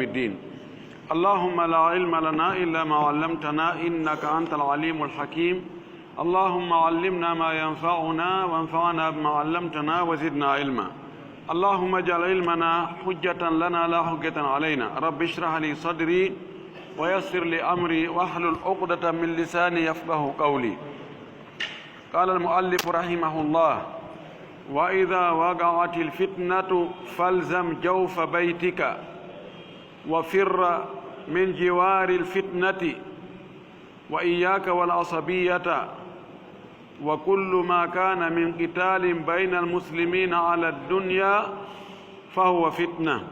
الدين. اللهم لا علم لنا إلا ما علمتنا إنك أنت العليم الحكيم. اللهم علمنا ما ينفعنا وانفعنا بما علمتنا وزدنا علما. اللهم اجعل علمنا حجة لنا لا حجة علينا. رب اشرح لي صدري ويسر لي أمري واحلل عقدة من لساني يفقه قولي. قال المؤلف رحمه الله: وإذا وقعت الفتنة فالزم جوف بيتك وفر من جوار الفتنة وإياك والعصبية وكل ما كان من قتال بين المسلمين على الدنيا فهو فتنة.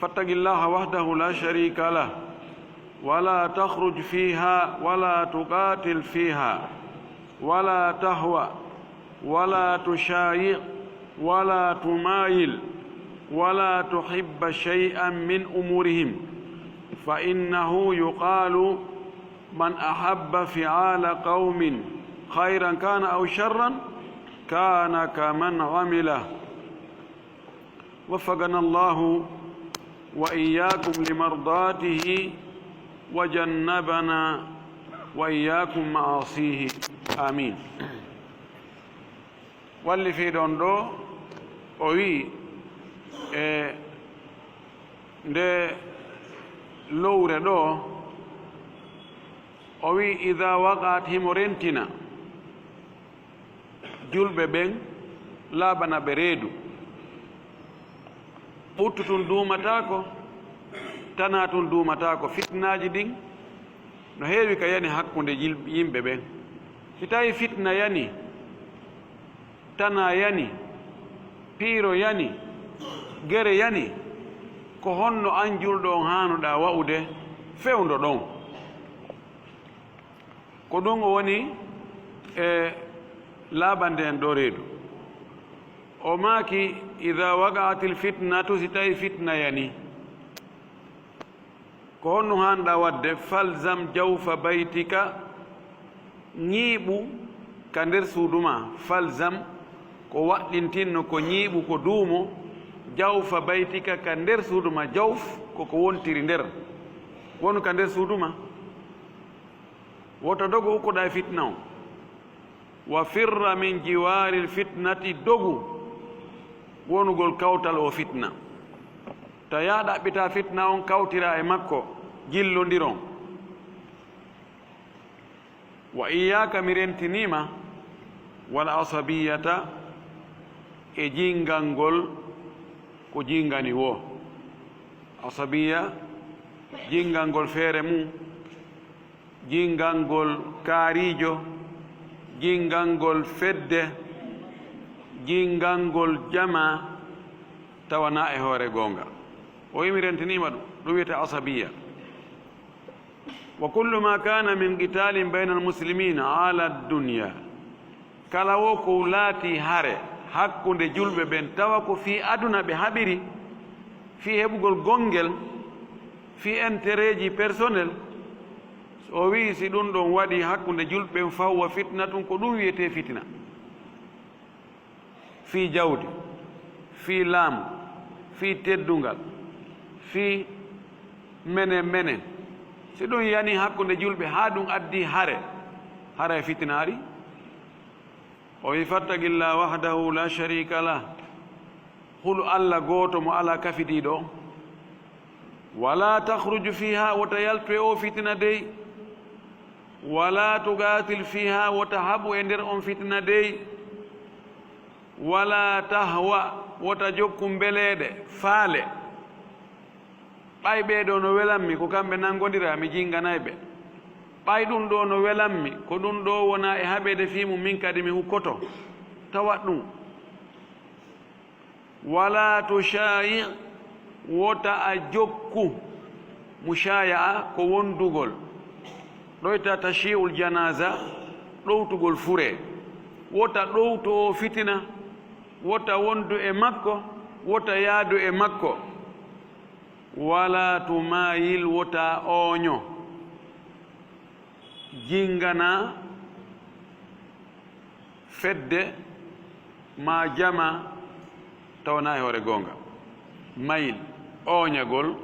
فاتق الله وحده لا شريك له ولا تخرج فيها ولا تقاتل فيها ولا تهوى ولا تشايع ولا تمايل ولا تحب شيئا من أمورهم، فإنه يقال من أحب فعال قوم خيرا كان أو شرا كان كمن عمله. وفقنا الله وإياكم لمرضاته وجنبنا وإياكم معاصيه آمين. واللي في دوندو أوي nde lowre ɗo o wi ida waqat himo rentina julɓe ɓen laabana ɓe reedu ɓuttu tun duumatako tana tun duumatako. fitnaji ɗin no heewi ka yani hakkunde yimɓe ɓen. si tawi fitna yani, tana yani, piiro yani, gere yani, ko honno an julɗo on hanuɗa wa'ude fewndo ɗon. ko ɗum o woni laabande en ɗo reedu. o maaki ida waqa'atil fitnatu, si tawi fitna yani, ko honno hanuɗa wadde falzam jawfa baytika, ñiiɓu ka nder suudu ma. falzam ko waɗɗintinno ko ñiiɓu ko duumo, jawfa baytika ka nder suudu ma. jawf koko wontiri nder, wonu ka nder suudu ma. woto dogu ukkuɗa e fitna o. wa firra min jiwari lfitnati, dogu wonugol kawtal o fitna. ta ya ɗaɓɓita fitna on, kawtira e makko, jillodiron. wa iyaka mi rentinima wal asabiyata e jingal ngol ko jingani wo. asabiya jingal ngol feere mum, jingal ngol kaarijo, jingal ngol fedde, jingal ngol jama tawana e hoore gonga. o yimi rentinima ɗum wiyete asabiya. wa kullu ma kana min qitalin bayna almuslimina ala dunya, kala wo ko laati hare hakkunde julɓe ɓen, tawa ko fi aduna ɓe haɓiri, fi heɓugol gongel, fi intérêt ji personnel. o wi si ɗum ɗon waɗi hakkunde julɓe ɓen fawwa fitna tun, ko ɗum wiyete fitna. fi jawdi, fi laamu, fi teddungal, fi menen, si ɗum yani hakkunde julɓe ha ɗum addi hare fitnaari. o wi fattaqillah wahdahu la sharika lah, hulu allah gooto mo ala kafidiɗo. wala takhruju fiha, wota yaltu e o fitna dey. wala tugatil fiha, wota haɓu e nder on fitna dey. wala tahwa, wota jokku mbeleɗe faale. ɓay ɓeeɗo no welanmi, ko kamɓe nangodira, mi jinganay ɓe. ɓay ɗum ɗo no welanmi, ko ɗum ɗo wona e haɓede fimu, min kadi mi hukkoto. tawat ɗum. wala tushayi, wota a jokku. mushaya'a ko wondugol. ɗoyta tashi'ul janaza, ɗowtugol fure. wota ɗowtu o fitina, wota wondu e makko, wota yaadu e makko. wala tumayil, wota oño. jingana fedde ma jama tawana e hoore gonga. mayil oñagol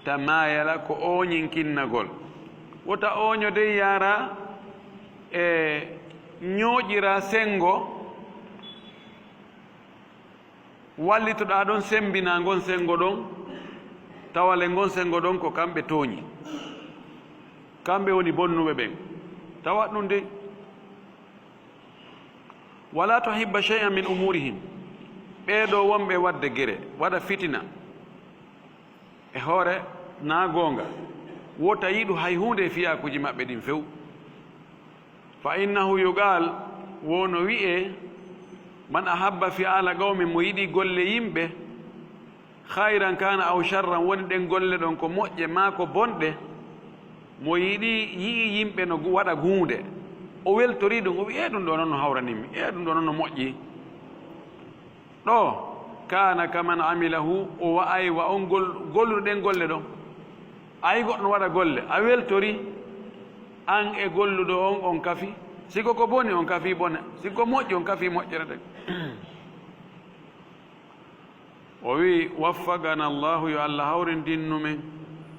tamayala ko oñin kinnagol wota oño de yara ñooƴira sengo wallitoɗa ɗon sembina ngon sengo ɗon tawale ngon sengo ɗon ko kamɓe tooñi kamɓe woni bonnuɓe ɓen tawat ɗum de wala tuhibba shay'an min umurihim ɓeeɗo wonɓe wadde gere waɗa fitina e hoore na goonga wota yiɗu hay hunde fiyakuji maɓɓe ɗin few fa innahu yuqal wono wi'e man ahabba fi ala qawmin mo yiɗi golle yimɓe hayran kana aw sharran woni ɗen golle ɗon ko moƴƴe ma ko bonɗe mo yiɗi yii yimɓe no waɗa guunde o weltori ɗum o wi ɗum ɗo noon no hawranimmi ɗum ɗo noon no moƴƴi ɗo kana kaman amilahu o wa'ay wa on golluɗen golle ɗon ayi goɗɗo waɗa golle a weltori an e golluɗo on kafi siko ko boni on kafi bone siko moƴƴi on kafi moƴƴere ɗen o wi waffagana allahu yo allah hawrindinnu men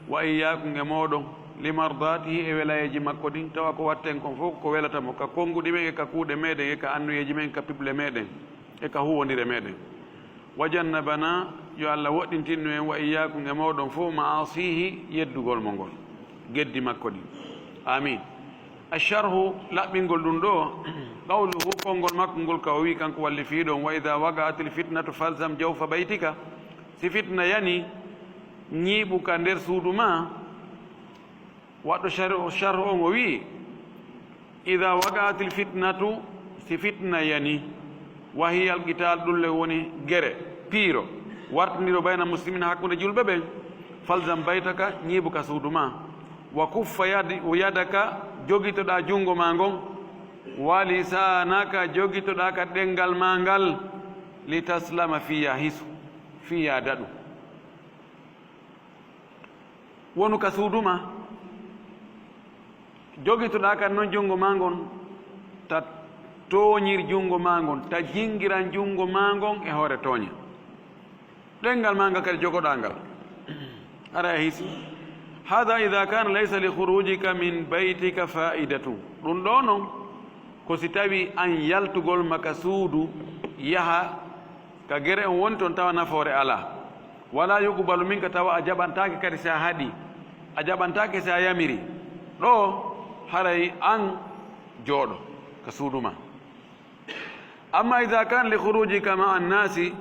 wa iyyakum e moɗon limardatihi e welayeji makko ɗin tawa ko watten kon fof ko welatamo ka konnguɗi men e ka kuuɗe meɗen e ka annuyeji men ka pible meɗen e ka huwodire meɗen wa jannabana yo allah woɗɗintinnu en wa iyyakum e moɗon fof maasihi yeddugol mo ngol geddi makko ɗin amin asharhu laɓɓingol ɗum ɗo qawluhu konngol makko ngol ka o wi kanko walli fiiɗon wa ida waga'atil fitnatu falzam jawfa baytika si fitna yani ñiiɓu ka nder suudu ma waɗɗo sharhu on o wi ida waga'atil fitnatu si fitna yani wa hiya alqital ɗulle woni gere piiro wartindiro bayna muslimina hakkude julɓe ɓen falzam baytaka ñiiɓu ka suudu ma wa kuffa yadaka jogitoɗa junngo ma ngon wa lisanaka jogitoɗa ka ɗengal ma ngal li taslama fiya hisu fiya daɗu wonu ka suuduma jogitoɗa kan noon junngo ma ngon ta tooñir junngo ma ngon ta jingiran junngo ma ngon e hoore tooña ɗengal ma ngal kadi jogoɗa ngal ara e hisu hada ida kana laysa li khurujika min baytika fa'idatu ɗum ɗo noon ko si tawi an yaltugol maka suudu yaha ka gere on woni toon tawa nafoore ala wala yuqbalu minka tawa a jaɓantake kadi sa haɗi a jaɓantake sa yamiri ɗo haray an jooɗo ka suudu ma amma ida kana li khurujika ma annasi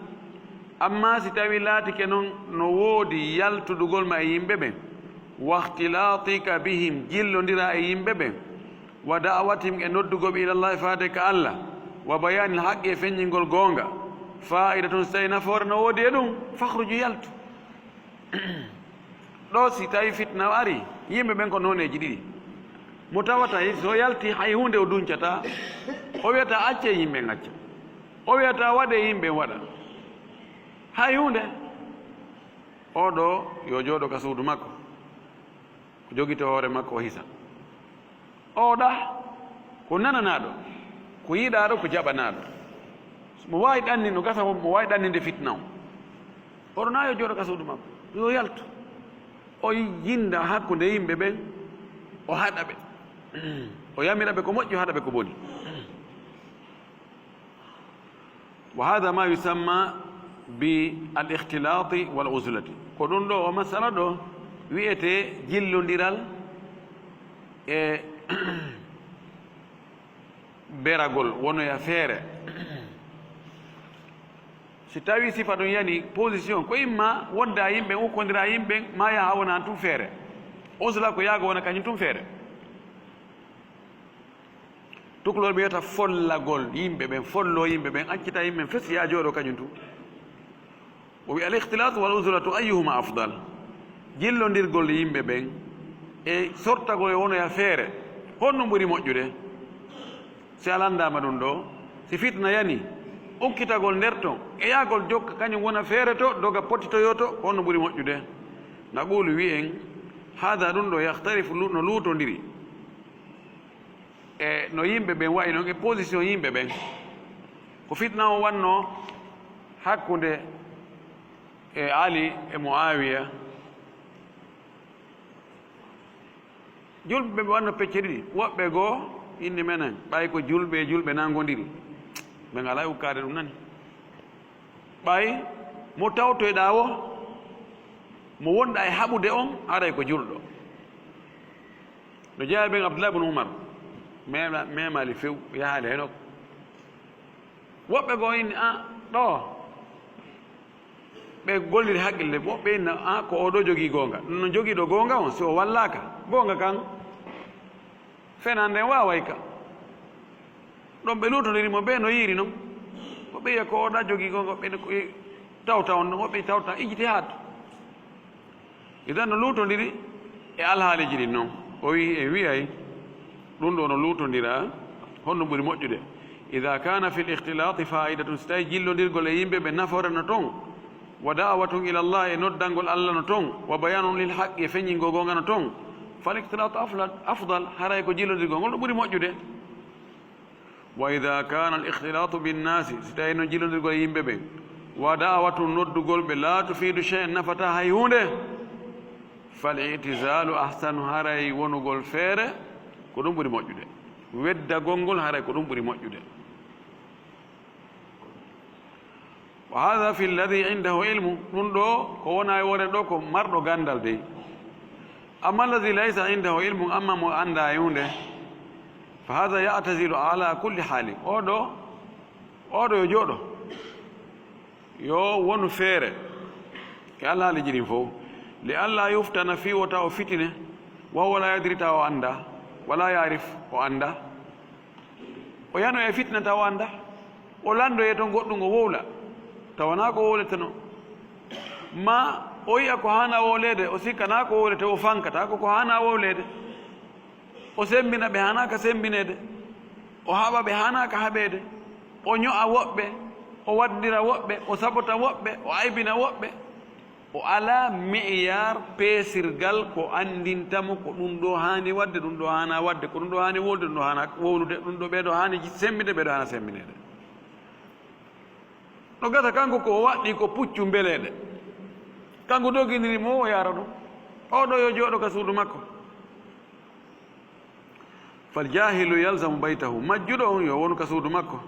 amma si tawi laatike noon no woodi yaltudugol ma e yimɓe ɓen wa ihtilatika bihim jillodira e yimɓe ɓen wa da'awatihim e noddugoɓe ilallahi faade ka allah wa bayanil haqqi e feññingol goonga fa'ida tun so tawi nafoore no woodi e ɗum fahruju yaltu ɗo si tawi fitna ari yimɓe ɓen ko nooneji ɗiɗi mo tawata so yalti hay hunde o duncata o wiyata acce yimɓe acca o wiyata waɗe yimɓe waɗa hay hunde oɗo yo jooɗo ka suudu makko ko jogito hoore makko o hisa oɗa ko nananaɗo ko yiɗaɗo ko jaɓanaɗo mo wawi ɗanni no gasa mo wawi ɗanninde fitna o oɗo na yo jooɗo ka suudu makko yo yaltu o yinda hakkude yimɓe ɓen o haɗa ɓe o yamira ɓe ko moƴƴi o haɗa ɓe ko boni wa hada ma yusamma bi al ihtilati wal uslati ko ɗum ɗo o masala ɗo wiyete jillodiral e beragol wonoya feere si tawi sifa ɗum yani position ko imma wonda yimɓe ukkodira yimɓe ma yaha wona tum feere usla ko yaago wona kañum tum feere tuklol ɓe wiyata follagol yimɓe ɓen follo yimɓe ɓen accita yimɓe ɓen fes ya jooɗo kañum tum o wi al ihtilatu wal uslatu ayyuhuma afdal jillondirgol yimɓe ɓen e sortagol e wonoya feere honno ɓuri moƴƴude si a landama ɗum ɗo si fitna yani ukkitagol nder ton e yaagol jokka kañum wona feere to doga potitoyo to honno ɓuri moƴƴude naqulu wi en hada ɗum ɗo yahtarifu no luutodiri e no yimɓe ɓen wayi noon e position yimɓe ɓen ko fitna o wanno hakkude e ali e muawiya julɓe ɓe wanno pecce ɗiɗi woɓɓe goo inde menen ɓay ko julɓe nangodiri ɓe ngala ukkade ɗum nani ɓay mo tawtoyɗa o mo wonɗa e haɓude on aray ko julɗo no jeeya ɓen Abdoullah ibn Umar memali few yahaali henoko woɓɓe goo inni ɗo ɓe golliri haqqille woɓɓe inna ko oɗo jogii goonga ɗum no jogiiɗo goonga on si o wallaka goonga kan fenande en waway ka ɗon ɓe lutondirimo ɓe no yiiri noon woɓɓe yiya ko oɗa jogii goonga woɓɓe tawta on ɗon woɓɓe tawta ijjiti haat idan no lutondiri e alhaaliji ɗin noon o wi e wiyay ɗum ɗo no lutondira honno ɓuri moƴƴude ida kana fi l ihtilati faidatun so tawi jillodirgol e yimɓe ɓe naforeno toon wa da'watun ila llah e noddangol allah no toon wa bayanun lil haqqi e feññingo gonga no toon fal ihtilatu afdal haray ko jillodirgol ngol ɗo ɓuri moƴƴude wa ida kana al ihtilatu binnasi so tawi no jillodirgol e yimɓe ɓe wa da'watun noddugol ɓe la tufidu chey nafata hay hunde fal itisalu ahsanu haray wonugol feere ko ɗum ɓuri moƴƴude weddagol ngol haray ko ɗum ɓuri moƴƴude wa hada fi lladi indahu ilmu ɗum ɗo ko wona e woren ɗo ko marɗo gandal dey amma alladi laysa indahu ilmu amma mo anda e hunde fa hada ya'tazilu ala kulli haali oɗo yo jooɗo yo wonu feere e allah haaliji ɗin fof li alla yuftana fi wota o fitine wa wala yadrita o anda wala yarif o anda o yano e fitnata o anda o landoye to goɗɗum o wowla tawana ko wowleteno ma o yiya ko hana wowlede o sikkana ko wowlete o fankata ko hana wowlede o sembina ɓe hanaka sembinede o haɓa ɓe hanaka haɓede o ño'a woɓɓe o waddira woɓɓe o sabota woɓɓe o aybina woɓɓe o ala meyar peesirgal ko andintamo ko ɗum ɗo hani wadde ɗum ɗo hana wadde ko ɗum ɗo hani wolde ɗum ɗo hana wowlude ɗum ɗo ɓeɗo hani sembide ɓeɗo hana sembinede no gata kanko ko o waɗɗi ko puccu mbeleɗe kanko doginirimo o yara ɗum oɗo yo jooɗo ka suudu makko fal jahilu yalzamu baytahu majjuɗo on yo wonu ka suudu makko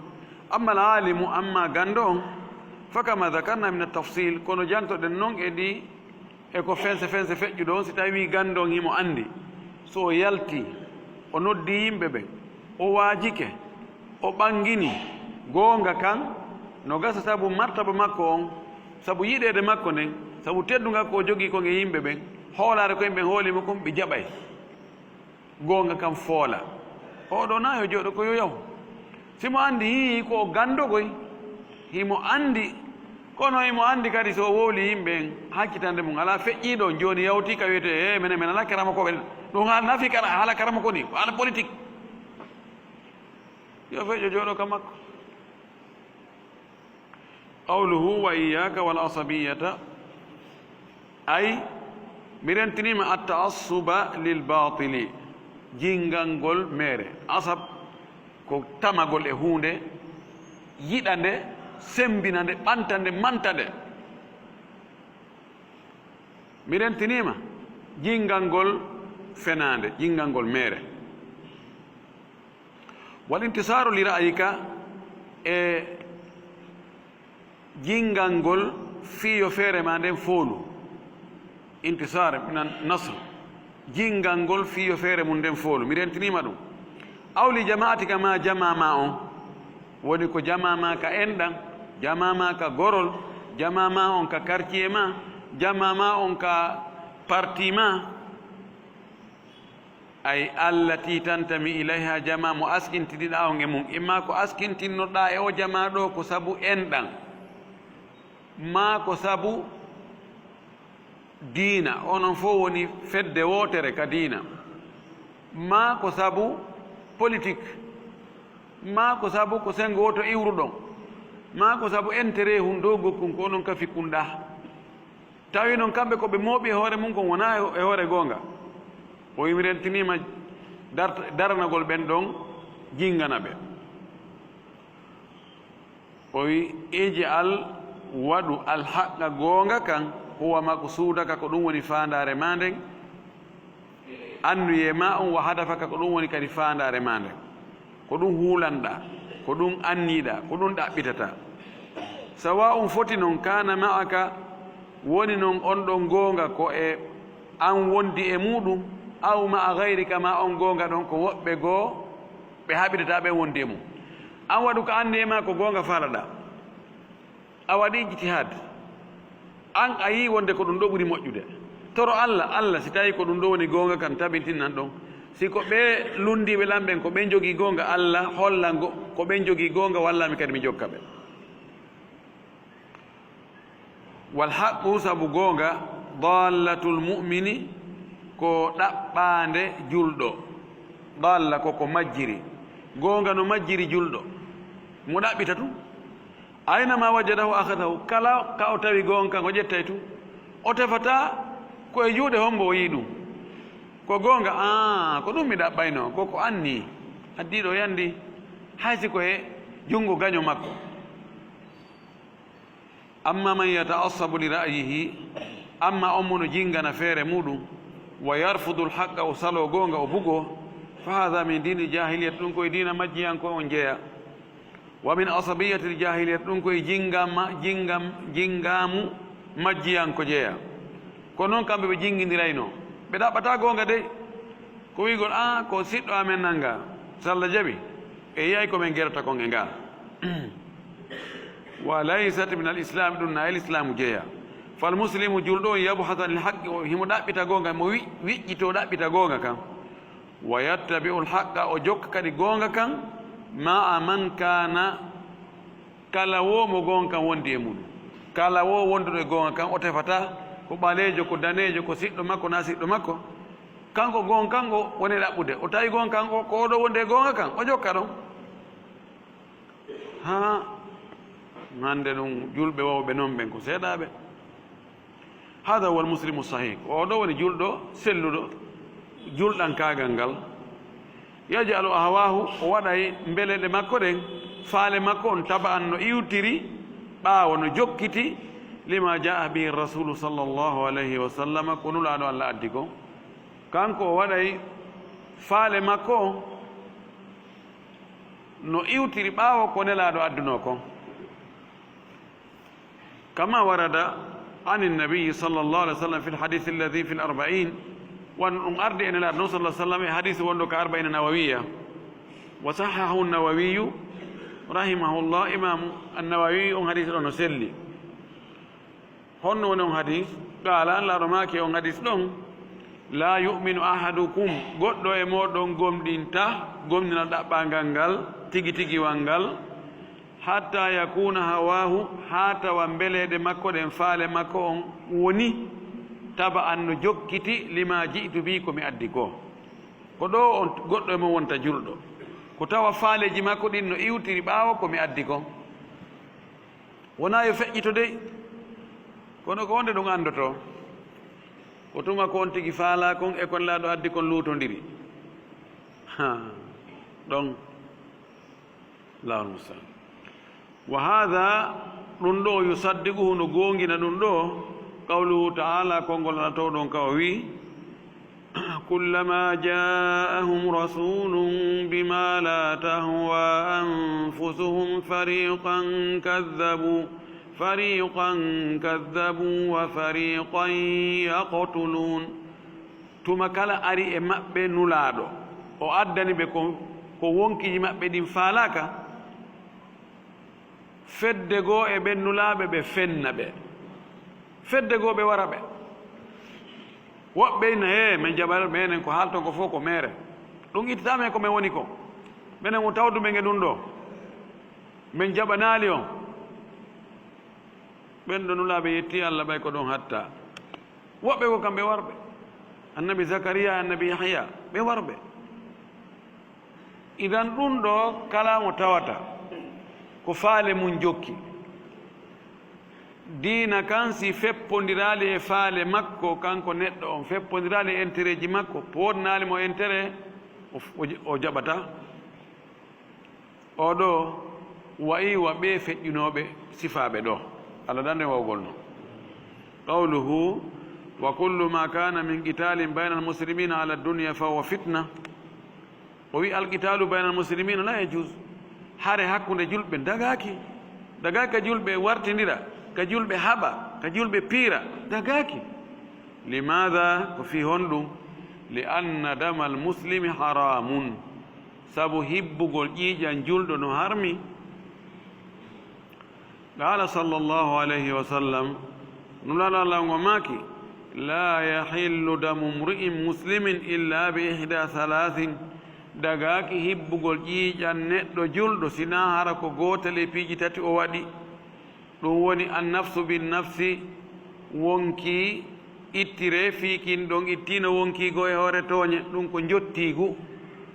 amma al alimu amma gando on fakama dakarna min altafsil kono jantoɗen noon e ɗi e ko fense feƴƴuɗo on si tawi gando on himo andi so o yalti o noddi yimɓe ɓe o waajike o ɓangini goonga kan no gasa sabu martaba makko on sabu yiɗede makko nden sabu tedduga ko jogii kon e yimɓe ɓen hoolare ko yimɓe hoolimo kon ɓe jaɓay goonga kam foola oɗo na yo jooɗo ko yo yaw simo andi yii ko gandogoy himo andi kono himo andi kadi so wowli yimɓe en hakkitande mum ala feƴƴiɗo joni yawti ka wiyete minen ala karama koɓe ɗum haala nafi kara haala karama ko ni ko haala politique yo feƴƴo jooɗo ka makko qawluhu wa iyaka wal asabiyata ay mi rentinima attaassuba lil batili jingangol mere asab ko tamagol e hunde yiɗande sembinande ɓantande mantande mi rentinima jingangol fenande jingangol mere wal intisaru li ra'yika e jingangol fiyo feere ma nden foolu intisar minan nasr jingangol fiyo feere mum nden foolu mi rentinima ɗum awli jama'atika ma jama ma on woni ko jama ma ka enɗan jama ma ka gorol jama ma on ka quartier ma jama ma on ka parti ma ay allati tantami ilayha jama mo askintiɗiɗa on e mum imma ko askintinnoɗa e o jama ɗo ko sabu enɗan ma ko sabu diina onon fof woni fedde wotere ka diina ma ko sabu politique ma ko sabu ko sengo woto iwruɗon ma ko sabu intérêt hun dow gokkun ko onon ka fikkunɗa tawi noon kamɓe koɓe mooɓi e hoore mum kon wona e hoore goonga o yimi rentinima daranagol ɓen ɗon jingana ɓe o wi ij'al waɗu alhaqa goonga kan huwa ma ko suudaka ko ɗum woni fandare ma nden anduye ma on wa hadafaka ko ɗum woni kadi fandare ma nde ko ɗum hulanɗa ko ɗum anniɗa ko ɗum ɗaɓɓitata sawa um foti noon kana ma'aka woni noon on ɗon gonga ko e an wondi e muɗum aw ma'a gayrika ma on gonga ɗon ko woɓɓe goo ɓe haɓidata ɓe wondi e mum an waɗu ko andi e ma ko gonga falaɗa a waɗi ijtihad an a yi wonde ko ɗum ɗo ɓuri moƴƴude toro allah si tawi ko ɗum ɗo woni gonga kan tabintinnan ɗon si ko ɓe lundiɓe lamɓen ko ɓen jogii gonga allah holla ko ɓen jogii gonga wallami kadi mi jokka ɓe wal haqqu sabu gonga dallatul mu'mini ko ɗaɓɓande julɗo dalla koko majjiri gonga no majjiri julɗo mo ɗaɓɓita tum aynama wajadahu akhadahu kala ka o tawi gonga kan o ƴettay tum o tefata koye juuɗe hombo o yi ɗum ko gonga ko ɗum mi ɗaɓɓayno koko anni addiɗo yandi haysi koye jungo gaño makko amma man yata'assabu li ra'yihi amma on mono jingana feere muɗum wa yarfudu lhaqqa o salo gonga o bugo fa hada min dini jahiliyat ɗum koye dina majjiyanko on jeeya wa min asabiyati ljahiliyat ɗum koye jingamu majjiyanko jeeya ko noon kamɓe ɓe jingidirayno ɓe ɗaɓɓata gonga de ko wigol ko siɗɗo amen nanga so Allah jaɓi e yiyay komin gerata kon e ngal wa laysat min alislam ɗum na l'islamu jeeya fal muslimu julɗo yabhata lil haqqi o himo ɗaɓɓita gonga mo wiƴƴito ɗaɓɓita gonga kan wa yattabi'u lhaqqa o jokka kadi gonga kan ma a man kana kala wo mo gonga kan wondi e muɗum kala wo wonduɗo e gonga kan o tefata ko ɓalejo ko danejo ko siɗɗo makko na siɗɗo makko kanko gonga kanko woni ɗaɓɓude o tawi gonga kanko ko oɗo wonde e gonga kan o jokka ɗon ha hande ɗum julɓe wawɓe noon ɓen ko seeɗaɓe hada huwa almuslimu sahih oɗo woni julɗo selluɗo julɗan kagal ngal yajalu ahwahu o waɗay mbeleɗe makko ɗen faale makko on taba an no iwtiri ɓaawo no jokkiti lima jaa bihi rasulu sallllahu alayhi wa sallam ko nulaɗo allah addi ko kanko o waɗay faale makko on no iwtiri ɓaawo ko nelaɗo adduno kon كما ورد عن النبي صلى الله عليه وسلم في الحديث الذي في الأربعين وأن أرد أن النبي صلى الله عليه وسلم حديث وندك 40 نووية وصححه النووي رحمه الله إمام النووي حديث نسلي هون ونون حديث قال لا رماك يون حديث لهم لا يؤمن أحدكم قد يمودون قوم دينتا قوم دينتا بانغانغال تيجي تيجي وانغال hatta yakuna hawahu hata wambelede makko ɗen faale makko on woni taba an no jokkiti lima ji'tu bi ko mi addi ko ɗo on goɗɗo e mo wonta julɗo ko tawa faaleji makko ɗin no iwtiri ɓaawo ko mi addi ko wona yo feƴƴito dey kono ko wonde ɗum andoto ko tuma ko on tigi faala kon e kon laaɗo addi kon luutodiri ɗon lawol musa wa hada ɗum ɗo yusaddiquhu no gongina ɗum ɗo qawluhu ta'ala kongol ala taw ɗon ka o wi kullama ja'ahum rasulun bima la tahwa anfusuhum fariqan kadhabu wa fariqan yaqtulun tuma kala ari e maɓɓe nulaaɗo o addani ɓe ko wonkiji maɓɓe ɗin faalaka fedde goo e ɓen nulaaɓe ɓe fenna ɓe fedde goo ɓe wara ɓe woɓɓe ina min jaɓat menen ko haalton ko fof ko mere ɗum ittatamen ko min woni ko minen o tawduɓe nge ɗum ɗo min jaɓanaali on ɓen ɗo nulaaɓe yetti allah ɓay ko ɗon hatta woɓɓe ko kamɓe warɓe annabi zacaria annabi yahya ɓe warɓe idan ɗum ɗo kala mo tawata ko faale mum jokki diina kan si feppodiraali e faale makko kanko neɗɗo on feppodiraali e intérêt ji makko poodnaali mo intérêt o jaɓata oɗo wayi wa ɓe feƴƴinooɓe sifaaɓe ɗo allah dande wawgol noon qawluhu وكل ما كان من قتال بين المسلمين على الدنيا فهو فتنة وي القتال بين المسلمين لا يجوز hare hakkunde julɓe daga ka julɓe wartindira ka julɓe haɓa ka julɓe piira dagaki limada ko fi honɗum li anna dama almuslimi haramun sabu hibbugol ƴiiƴan julɗo no harmi qala sallllahu alayhi wa sallam nulalallah o maaki la yahillu damu mri'in muslimin illa bi ihda halathin dagaki hibbugol ƴiiƴan neɗɗo julɗo sina hara ko gotel e piiji tati o waɗi ɗum woni annafsu binnafsi wonki ittire fiikin ɗon ittino wonkigo e hoore tooñe ɗum ko jottigu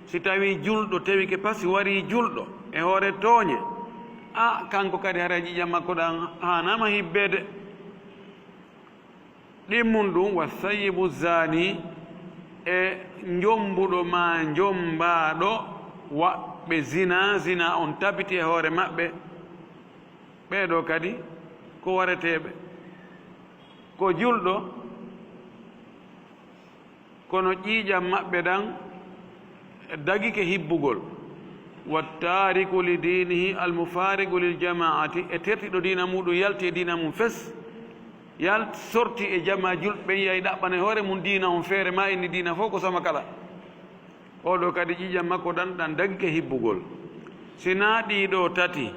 si tawi julɗo tawi ke pasi wari julɗo e hoore tooñe a kanko kadi hara ƴiiƴan makko ɗan hanama hibbede ɗimmum ɗum wa sayibu zani e jombuɗo ma jombaɗo waɓɓe zina on tabiti e hoore maɓɓe ɓeɗo kadi ko wareteɓe ko julɗo kono ƴiiƴam maɓɓe ɗan dagike hibbugol wattariku li dinihi almufarigu lil jama'ati e tertiɗo dina muɗum yalti e dina mum fes sorti e jama julɓe yiyay ɗaɓɓana hoore mum dina on feere ma inni dina fof ko sama kala oɗo kadi ƴiiƴam makko ɗan daggike hibbugol sina ɗiɗo tati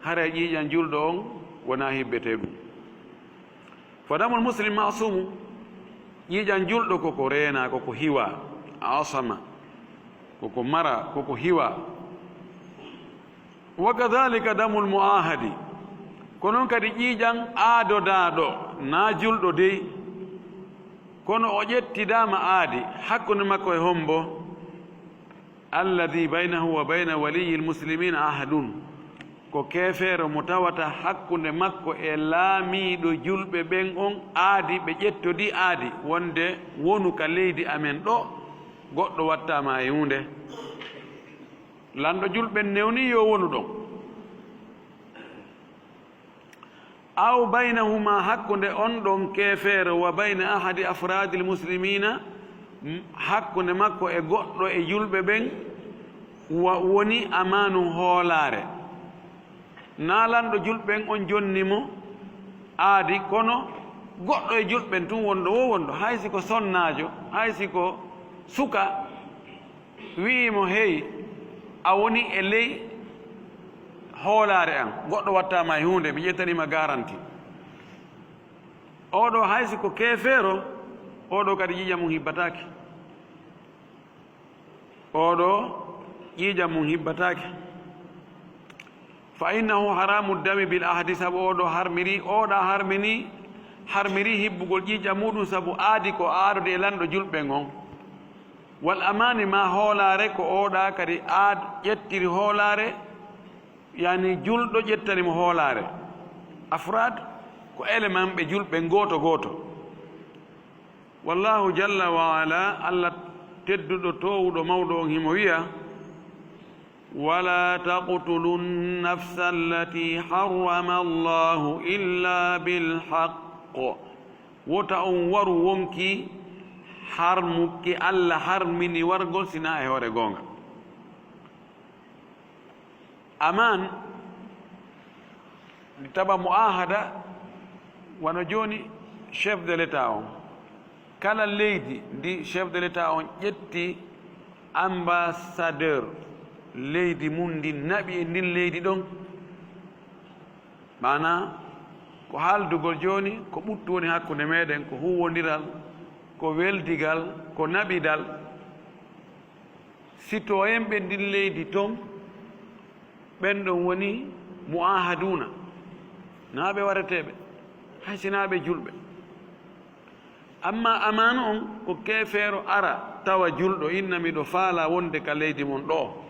hara ƴiiƴam julɗo on wona hibbete ɗum fadamul muslim masumu ƴiiƴam julɗo koko reena koko hiwa asama koko mara koko hiwa wa kadhalika damul muahadi ko noon kadi ƴiiƴam aadodaɗo na julɗo dey kono o ƴettidama aadi hakkude makko e hombo alladi baynahu wa bayna waliyi lmuslimina ahadun ko keefeero mo tawata hakkude makko e laamiiɗo julɓe ɓen on aadi ɓe ƴettodi aadi wonde wonu ka leydi amen ɗo goɗɗo wattama e hunde lanɗo julɓen newni yo wonu ɗon aw baynahuma hakkunde on ɗon keefeero wa bayna ahadi afradi lmuslimina hakkunde makko e goɗɗo e julɓe ɓen woni amanu hoolaare naalanɗo julɓen on jonnimo aadi kono goɗɗo e julɓen tun wonɗo wo wonɗo hay si ko sonnaajo hay si ko suka wi'imo hey a woni e ley hoolaare an goɗɗo wattama e hunde mi ƴettanima garanti oɗo hay si ko keefeero oɗo kadi ƴiiƴam mum hibbatake oɗo ƴiiƴam mum hibbatake fa innahu haramu dami bil ahdi sabu oɗo harmiri hibbugol ƴiiƴam muɗum sabu aadi ko aadode e lanɗo julɓen on wal amani ma hoolaare ko oɗa kadi ƴettiri hoolaare yani julɗo ƴettanimo hoolaare afrad ko élément ɓe julɓe gooto wallahu jalla wa ala allah tedduɗo towuɗo mawɗo on himo wiya wala taqtulu nnafsa allati harrama allahu illa bilhaq wota on waru wonki harmuki allah harmini wargol sina e hoore goonga aman ɗi taɓa muahada wano joni chef de l'état on kala leydi ndi chef de l'état on ƴetti ambassadeur leydi mum ndi naɓi e ndin leydi ɗon mana ko haaldugol joni ko ɓuttu woni hakkude meɗen ko huwodiral ko weldigal ko naɓidal citoyen ɓe ndin leydi toon ɓen ɗon woni muahaduna naaɓe wareteɓe hay sinaɓe julɓe amma amana on ko keefeero ara tawa julɗo inna miɗo faala wonde ka leydi mon ɗo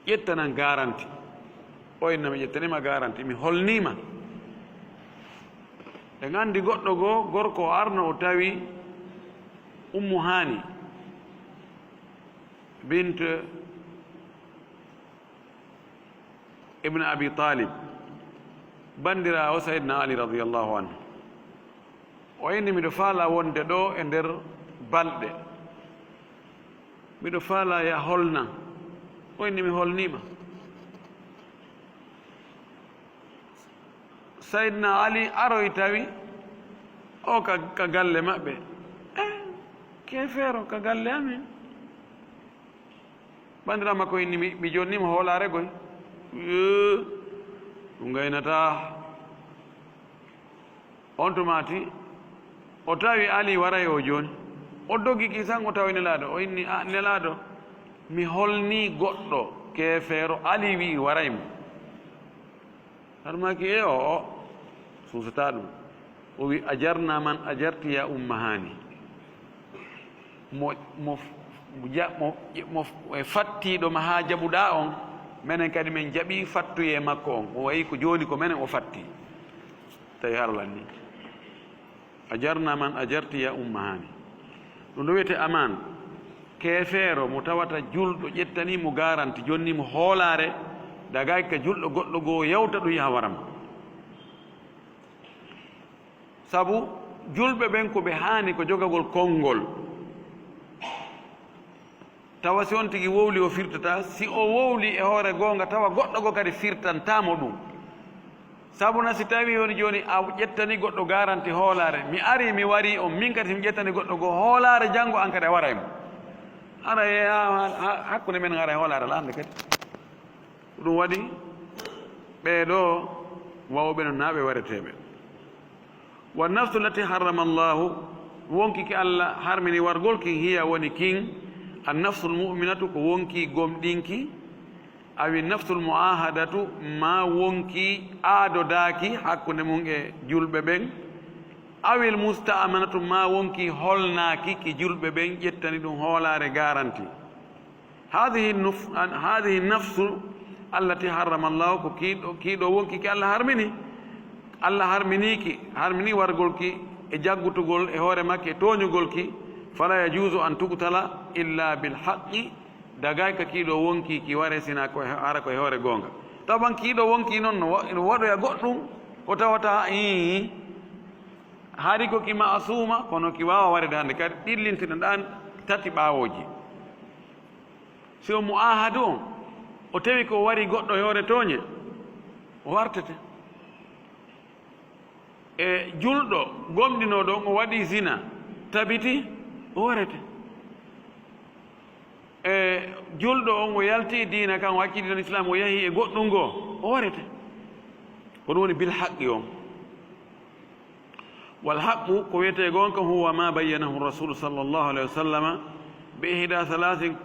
ƴettanan garanti o inna mi ƴettanima garanti mi holnima e gandi goɗɗo goo gorko arno o tawi ummu hani bint ibn abi talib bandira o saydna ali radiallahu anhu o inni miɗo faala wonde ɗo e nder balɗe miɗo faala ya holna o inni mi holnima Sayyidina Ali aroy tawi o ka galle maɓɓe kefeero ka galle amin bandira makko inni mi jonnima hoolare goy ɗum gaynata on tumati o tawi Ali waray o joni o doggi kisan o tawi nelaɗo o inni a nelaɗo mi holni goɗɗo kefeero Ali wi waraymo harmaki o susata ɗum o wi ajarna man ajarti ya ummahani mo fattiɗo ma ha jaɓuɗa on minen kadi min jaɓi fattuye makko on o wayi ko joni ko minen o fatti tawi harlan ni ajarna man ajarti ya ummahani ɗum ɗo wiyete aman kefeero mo tawata julɗo ƴettani mo garanti jonni mo hoolare dagay ka julɗo goɗɗo goo yawta ɗum yaha warama sabu julɓe ɓen ko ɓe haani ko jogagol konngol tawa si on tigi wowli o firtata si o wowli e hoore goonga tawa goɗɗo go kadi firtantamo ɗum sabu na si tawi woni joni a ƴettani goɗɗo garanti hoolare mi ari mi wari on min kadi mi ƴettani goɗɗo goo hoolare janngo an kadi a waraymo ara e hakkude men gara e hoolare la hande kadi ɗum waɗi ɓeeɗo wawɓe no naaɓe wareteɓe wa nafsu lati harrama allahu wonki ki allah harmini wargol kin hiya woni kin an nafsu lmuminatu ko wonki gomɗinki awi nafsu lmuahadatu ma wonki aadodaki hakkude mum e julɓe ɓen awi lmustaamanatu ma wonki holnaki ki julɓe ɓen ƴettani ɗum hoolare garanti hadihi nafsu allati harrama allahu ko kiiɗo wonki ki allah harmini allah harmini wargol ki e jaggutugol e hoore makke e toñugol ki fala yajuusu an tugtala illa bilhaqqi dagay ka kiiɗo wonki ki ware sina ko ara koye hoore goonga tawan kiiɗo wonki noon no waɗoya goɗɗum ko tawata haari ko ki masuma kono ki wawa warede hannde kadi ɗillintina ɗan tati ɓaawoji si o muahadu on o tawi ko wari goɗɗo e hoore tooñe o wartete e julɗo gomɗinoɗo on o waɗi zina tabiti o warete e julɗo on o yalti diina kan o hakkidi tan islam o yahi e goɗɗum ngoo o warete ko ɗum woni bil haqqi on wal haqqu ko wiyete gon kam huwa ma bayyanahu rasulu sallllahu alayhi wa sallama be ihda salasin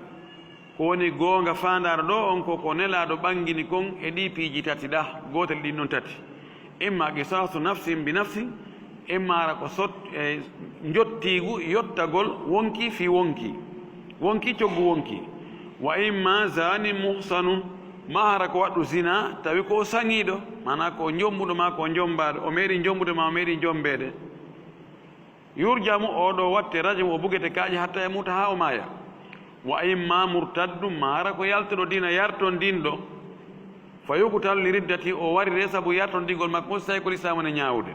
ko woni goonga fandare ɗo on ko nelaɗo ɓangini kon e ɗi piiji tati ɗa gotel ɗin noon tati imma qisasu nafsin bi nafsin imma ara ko jottigu yottagol wonki fi wonki coggu wonki wa imma zani muhsanu ma hara ko waɗɗu zina tawi ko saŋiɗo mana ko jombuɗo ma ko jombaɗo o meeɗi jombude ma o meeɗi jombede yurjamu oɗo watte rajmu o bugete kaaƴe hatta e muta ha o maya wa imma murtaddu ma hara ko yalteɗo dina yarton dinɗo fa yugutal li riddati o warire sabu yartondigol makko on so tawi ko l'islam ne ñawde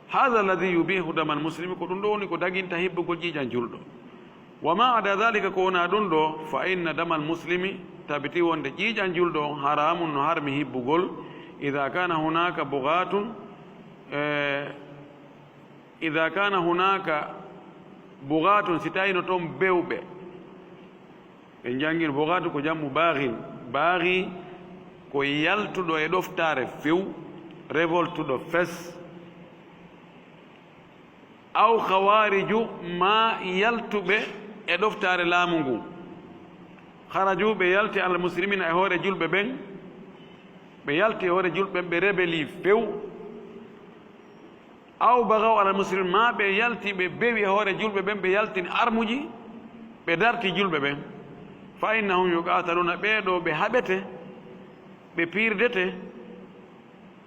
hada alladi yubihu damal muslimi ko ɗum ɗo woni ko daginta hibbugol ƴiiƴan julɗo wa ma ada dhalika ko wona ɗum ɗo fa inna damal muslimi tabiti wonde ƴiiƴan julɗo on haramun no harmi hibbugol ida kana hunaka bugatun si tawino toon bewɓe ɓe jangguino bugatu ko jammu baagi ko yaltuɗo e ɗoftare few révoltuɗo fes aw hawariju ma yaltuɓe e ɗoftare laamu ngu haraju ɓe yalti alal muslimina e hoore julɓe ɓen ɓe yalti e hoore julɓe ɓen ɓe rebeli few aw bagaw alal muslimin ma ɓe yalti ɓe bewi e hoore julɓe ɓen ɓe yaltini armuji ɓe darti julɓe ɓen fa innahum yuqataluna ɓeeɗo ɓe haɓete ɓe pirdete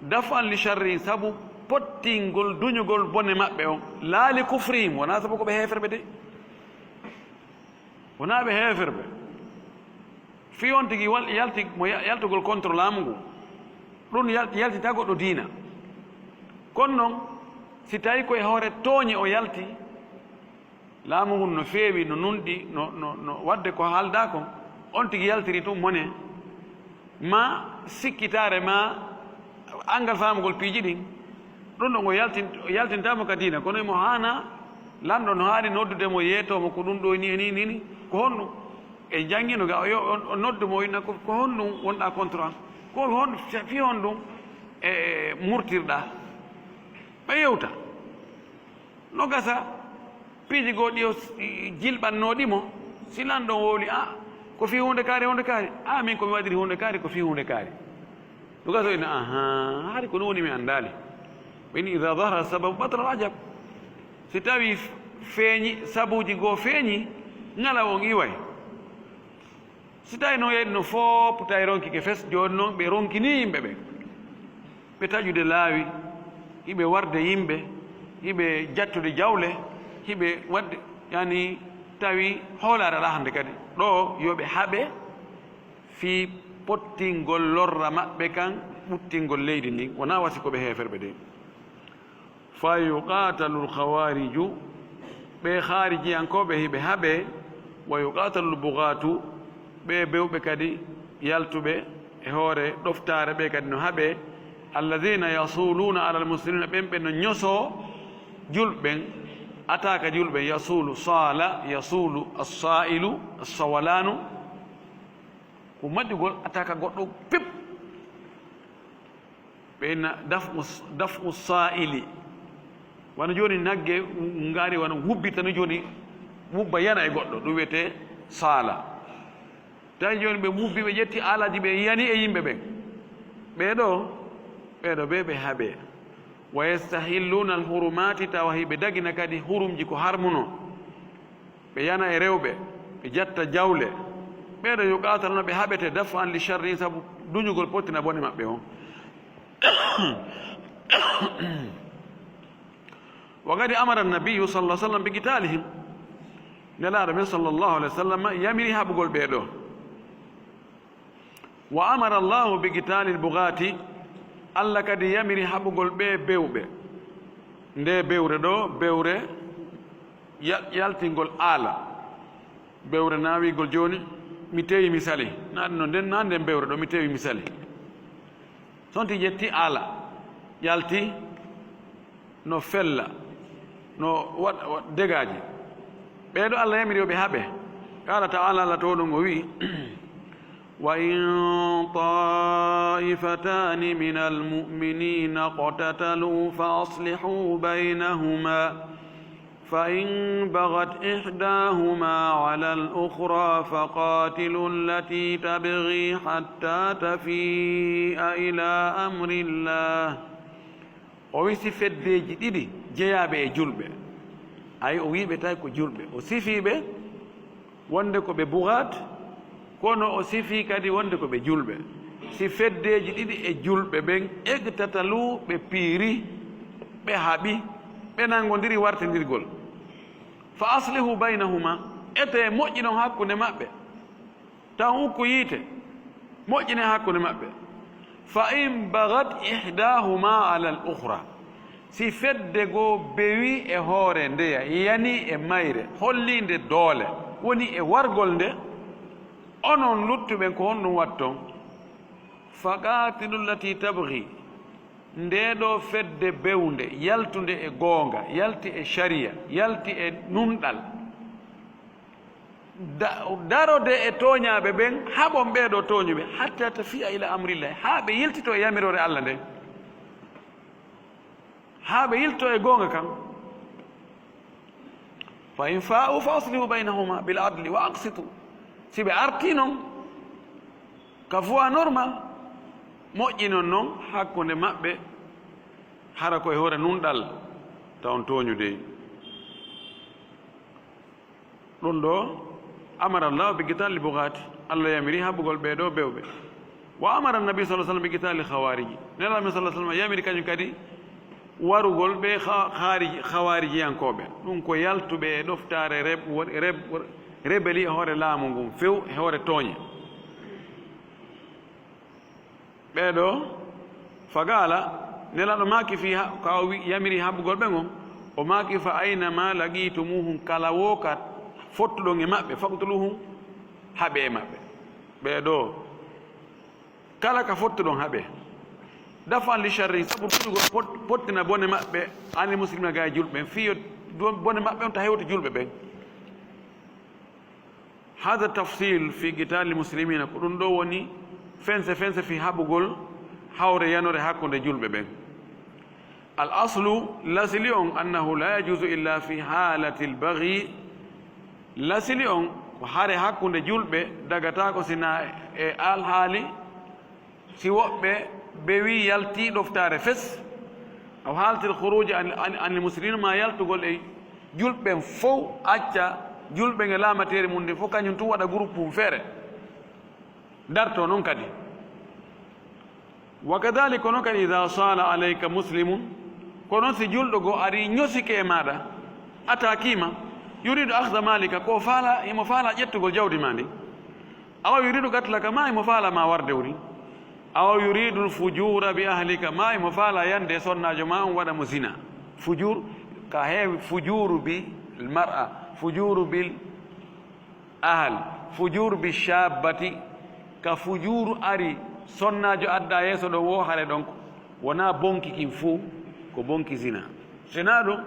dafan li charri sabu pottingol duñugol bone maɓɓe on laali kufrihim wona sabu ko ɓe heeferɓe de wona ɓe heeferɓe fi on tigi yalti mo yaltugol contre laamu ngu ɗum yaltita goɗɗo diina kono noon si tawi koye hoore tooñe o yalti laamu ngun no feewi no nunɗi no wadde ko haalda ko on tigi yaltiri tum mone ma sikkitare ma angal faamugol piiji ɗin ɗum ɗo ngo yaltintamo ka diina kono mo haana lanɗo no haani noddudemo yeetomo ko ɗum ɗo ni ni ko honɗum e janngino ga o noddumo o inna ko honɗum wonɗa contre an ko hon fi hon ɗum e murtirɗa ɓe yewta no gasa piiji goo ɗi o jilɓannoɗimo si lanɗo wowli ko fi hunde kaari min komi waɗiri hunde kaari ko fi hunde kaari no gasa o inna haari ko ɗum woni mi anndali ɓeni ida dahara sababu batral ajab si tawi feeñi sabuji goo feeñi ngala on iway si tawi no yeɗi no fopp tawi ronkike fes joni noon ɓe ronkini yimɓe ɓe taƴude laawi hiɓe warde yimɓe hiɓe jattude jawle hiɓe wadde yani tawi hoolare ala hande kadi ɗo yoɓe haɓe fi pottingol lorra maɓɓe kan ɓuttingol leydi ndin wona wasi koɓe heeferɓe de fa yuqatalu lhawariju ɓe haarijiyankoɓe hiɓe haɓe wa yuqatalu lbugatu ɓe bewɓe kadi yaltuɓe e hoore ɗoftare ɓe kadi no haɓe alladina yasuluna ala almuslimina ɓen ɓe no ñoso julɓen ataka julɓen yasulu sala yasulu assailu assawalanu ko maƴƴugol ataka goɗɗo pip ɓenna dafu saili wona joni nagge ngaari wona wubbita no joni wubba yana e goɗɗo ɗum wiyete sala tawi joni ɓe wubbi ɓe ƴetti alaji ɓe yani e yimɓe ɓen ɓeɗo ɓe haaɓe wa yastahilluna alhurumati tawa hiɓe dagina kadi hurumji ko harmuno ɓe yana e rewɓe ɓe jatta jawle ɓeɗo yuqataluna ɓe haɓete dafa an li charrin saabu duñugol pottina bone maɓɓe on wa kadi amara annabiyu sallah sallam bi qitalihim nelaɗo men sallllahu alih wa sallam yamiri haɓugol ɓeɗo wa amara allahu bi qitali lbugati allah kadi yamiri haɓugol ɓe bewɓe nde bewre ɗo bewre yaltingol aala bewre nawigol joni mi tewi misali naɗe no nden na nden bewre ɗo mi tewi misali sonti ƴetti aala yalti no fella no waɗa dégaji ɓeɗo allah yamiri yoɓe haaɓe qala taala allah to ɗum o wi wa in taifatani min almuminina qtatalu fa aslihu baynahuma فإن بغت إحداهما على الأخرى فقاتلوا التي تبغي حتى تفيء إلى أمر الله o wi si feddeji ɗiɗi jeeyaɓe e julɓe ay o wiɓe tawi ko julɓe o sifiɓe wonde ko ɓe bugat kono o sifi kadi wonde ko ɓe julɓe si feddeji ɗiɗi e julɓe ɓen egtatalu ɓe piiri ɓe haaɓi ɓe nangodiri wartidirgol fa aslihu baynahuma ete moƴƴinon hakkude maɓɓe taw ukku yiite moƴƴine hakkude maɓɓe fa in bagat ihdahuma ala al ukhra si fedde goo bewi e hoore ndeya yani e mayre hollinde doole woni e wargol nde onon luttuɓen ko honɗum watton fa qatilu llati tabghi ndeɗo fedde bewnde yaltude e goonga yalti e sharia yalti e nunɗal darode e tooñaaɓe ɓen haɓon ɓeeɗo tooñuɓe hatta tafiya ila amrillahi haa ɓe yiltito e yamirore allah nde haa ɓe yilto e goonga kam fa in fa'u fa aslihu baynahuma bil adli wa aqsitu si ɓe arti noon ka foi normal moƴƴinon noon hakkunde maɓɓe hara koye hoore nunɗal tawon tooñude ɗum ɗo amara llahu bi qitali bugati allah yamiri haɓugol ɓeɗo bewɓe wa amara annabi sa sallam bi qitali hawariji nelaami sa sallam yamiri kañum kadi warugol ɓe hawarijiyankoɓe ɗum ko yaltuɓe e ɗoftare rebeli e hoore laamu ngun few e hoore tooñe ɓeɗo fagala nelaɗo maaki fi ka yamiri haɓugol ɓe ngon o maaki fa aynama lagitumuhum kala wo ka fottuɗon e maɓɓe faktuluhum haɓe e maɓɓe ɓeɗo kala ka fottuɗon haɓe dafan li sharri sabu ɗuɗugol pottina bone maɓɓe ani muslima ga e julɓe fiyo bone maɓɓe on ta hewta julɓe ɓen hada tafsil fi qitali muslimina ko ɗum ɗo woni fense fi haɓugol hawre yanore hakkude julɓe ɓen al aslu lasili on annahu la yajuzu illa fi halati l baghi lasili on ko hare hakkude julɓe dagata ko sina e alhaali si woɓɓe ɓe wi yalti ɗoftare fes aw haltil khuruji an muslimin ma yaltugol e julɓen fof acca julɓe e lamatere mum ndi fof kañum tum waɗa groupe mum feere darto noon kadi wa kadalika noon kadi ida sala alayka muslimun ko noon si julɗo go ari ñosike e maɗa atakima yuridu ahda malika ko faala imo faala ƴettugol jawdi ma ndi awa yuridu gatlaka ma imo faala ma wardewri aw yuridu lfujura bi ahlika ma imo faala yande sonnajo ma on waɗa mo zina fujur ka heewi fujuru bi lmar'a fujuru bil ahl fujuru bi shabbati ka fujuru ari sonnajo adda yeeso ɗo wo hare ɗon wona bonki kin fuu ko bonki zina sena ɗum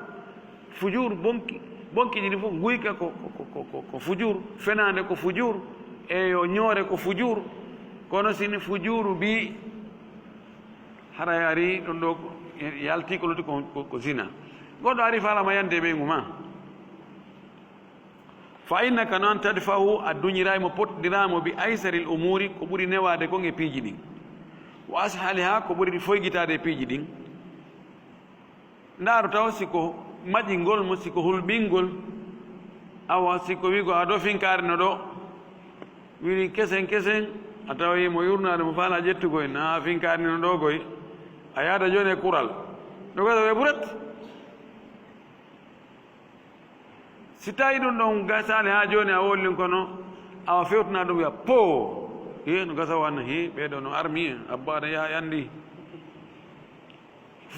fujuru bonki ɗiɗi fof guyka ko fujuru fenade ko fujuru e yo ñoore ko fujuru kono sini fujuru bi hara ari ɗon ɗo yalti ko loti ko zina goɗɗo ari falama yande ɓeygu ma fa innaka noon tadfahu a duñiraymo potɗiramo bi aisari l umuri ko ɓuri newade kon e piiji ɗin wa ashaliha ko ɓuri foygitade e piiji ɗin ndaaru taw siko maƴingol mo siko hulɓingol awa siko wigo aɗo finkarino ɗo wini kesen a tawi mo yurnade mo faala ƴettugoy na finkarino ɗo goy a yaada joni e kural ɗo gasa ɓe ɓuret si tawi ɗum ɗon gasali ha joni a wollin kono awa fewtana ɗum wiya po no gasa wanna ɓeɗo no armi abba aɗa yaha yandi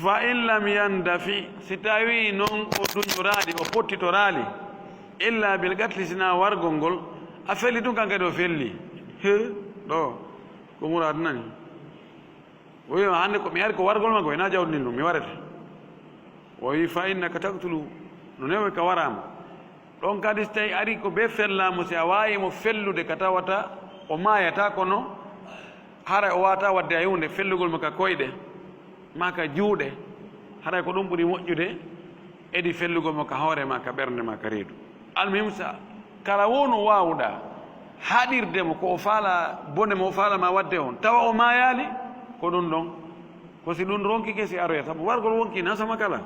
fa in lam yandafi si tawi noon o duñorali o pottitorali illa bil gatli sina wargol ngol a felli ɗum kan kadi o felli ɗo ko murad nani o wi hande ko mi ari ko wargol makko ena jawdinil ɗum mi warete o wi fa innaka taktulu no newo ka warama ɗon kadi so tawi ari ko be fellamo si a wawimo fellude ka tawata o mayata kono hara o wata wadde a hunde fellugol ma ka koyɗe ma ka juuɗe haray ko ɗum ɓuuri moƴƴude edi fellugol ma ka hoore ma ka ɓernde ma ka reedu almuhim sa kala wono wawɗa haɗirdemo ko o faala bone mo o faalama wadde on tawa o mayali ko ɗum ɗon ko si ɗum ronkike si aroya sabu wargol wonki nasama kala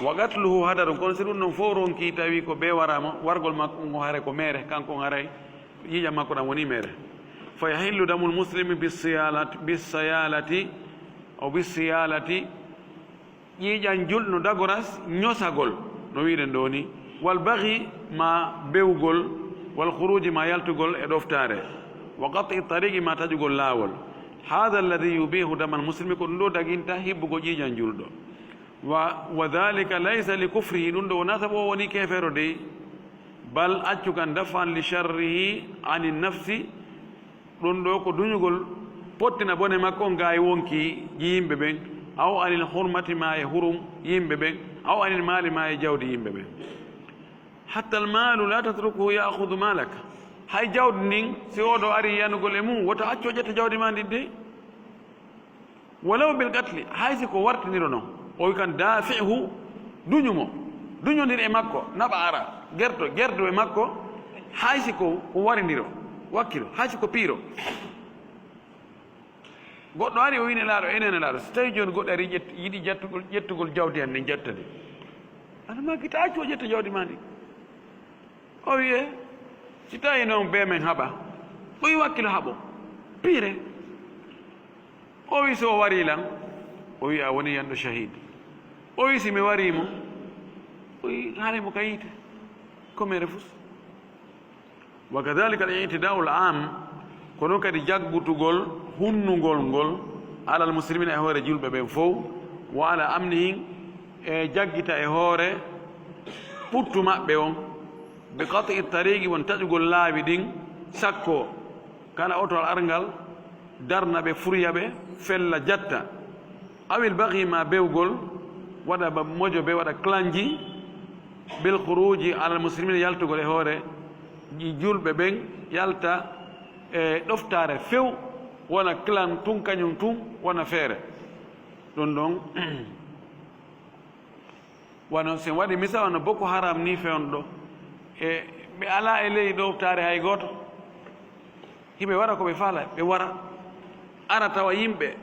wa gatluhu hadarum kono si ɗum ɗon fof ronki tawi ko ɓe warama wargol makko o haare ko mere kanko on haray yiƴam makko ɗam woni mere fa yahillu damul muslimi bisayalati o bisiyalati ƴiiƴan julɗo dagoras ñosagol no wiɗen ɗo ni wal baghi ma bewgol wal khuruji ma yaltugol e ɗoftare wa qat'i tariqi ma taƴugol laawol hada alladi yubihu damal muslimi ko ɗum ɗo daginta hibbugo ƴiiƴan julɗo wa dhalika laysa li kufrihi ɗum ɗo wona sabu o woni kefero dey bal accukan dafan li sharrihi ani nafsi ɗum ɗo ko duñugol pottina bone makko nga e wonki yimɓe ɓen aw anil hurmati ma e hurum yimɓe ɓen aw anil maali ma e jawdi yimɓe ɓen hatta al malu la tatrukuhu yaahudu malaka hay jawdi ndin si oɗo ari yanugol e mum woto acco ƴetta jawdi ma ndin de walaw bil qatli hay si ko wartiniro noon o wi kan dafihu duñumo duñodir e makko naɓa ara gerdo e makko hay si ko waridiro wakkilo hay si ko piiro goɗɗo ari o wini laaɗo enene laaɗo so tawi joni goɗɗo ari yiɗi ƴettugol jawdi han nden ƴettade anama kita accu o ƴetta jawdi ma ndi o wiye si tawi noon be men haɓa o wi wakkilo haɓo piire o wi so o wari lan o wi a woni yanɗo shahide o wi si mi warimo o wi haalemo ka yiite commere fus wa kadalika al itidau l am kono kadi jaggutugol hunnugol ngol على المسلمين هوري جلب بين فو وعلى أمنهم جاكتا هوري بوتو مأبيون بقطع الطريق وانتجوا الله بدين سكو كان أوتو الأرنغال darna ɓe furyaɓe fella jatta awil bagi ma bewgol waɗa ba mojo ɓe waɗa clanji bil khuruji alal muslimina yaltugol e hoore ɗi julɓe ɓen yalta e ɗoftare few wona clan tun kañum tun wona feere ɗum ɗon wano sen waɗi misal no boko haram ni fewn ɗo e ɓe ala e ley ɗoftare hay goto yimɓe waɗa ko ɓe faala ɓe wara ara tawa yimɓe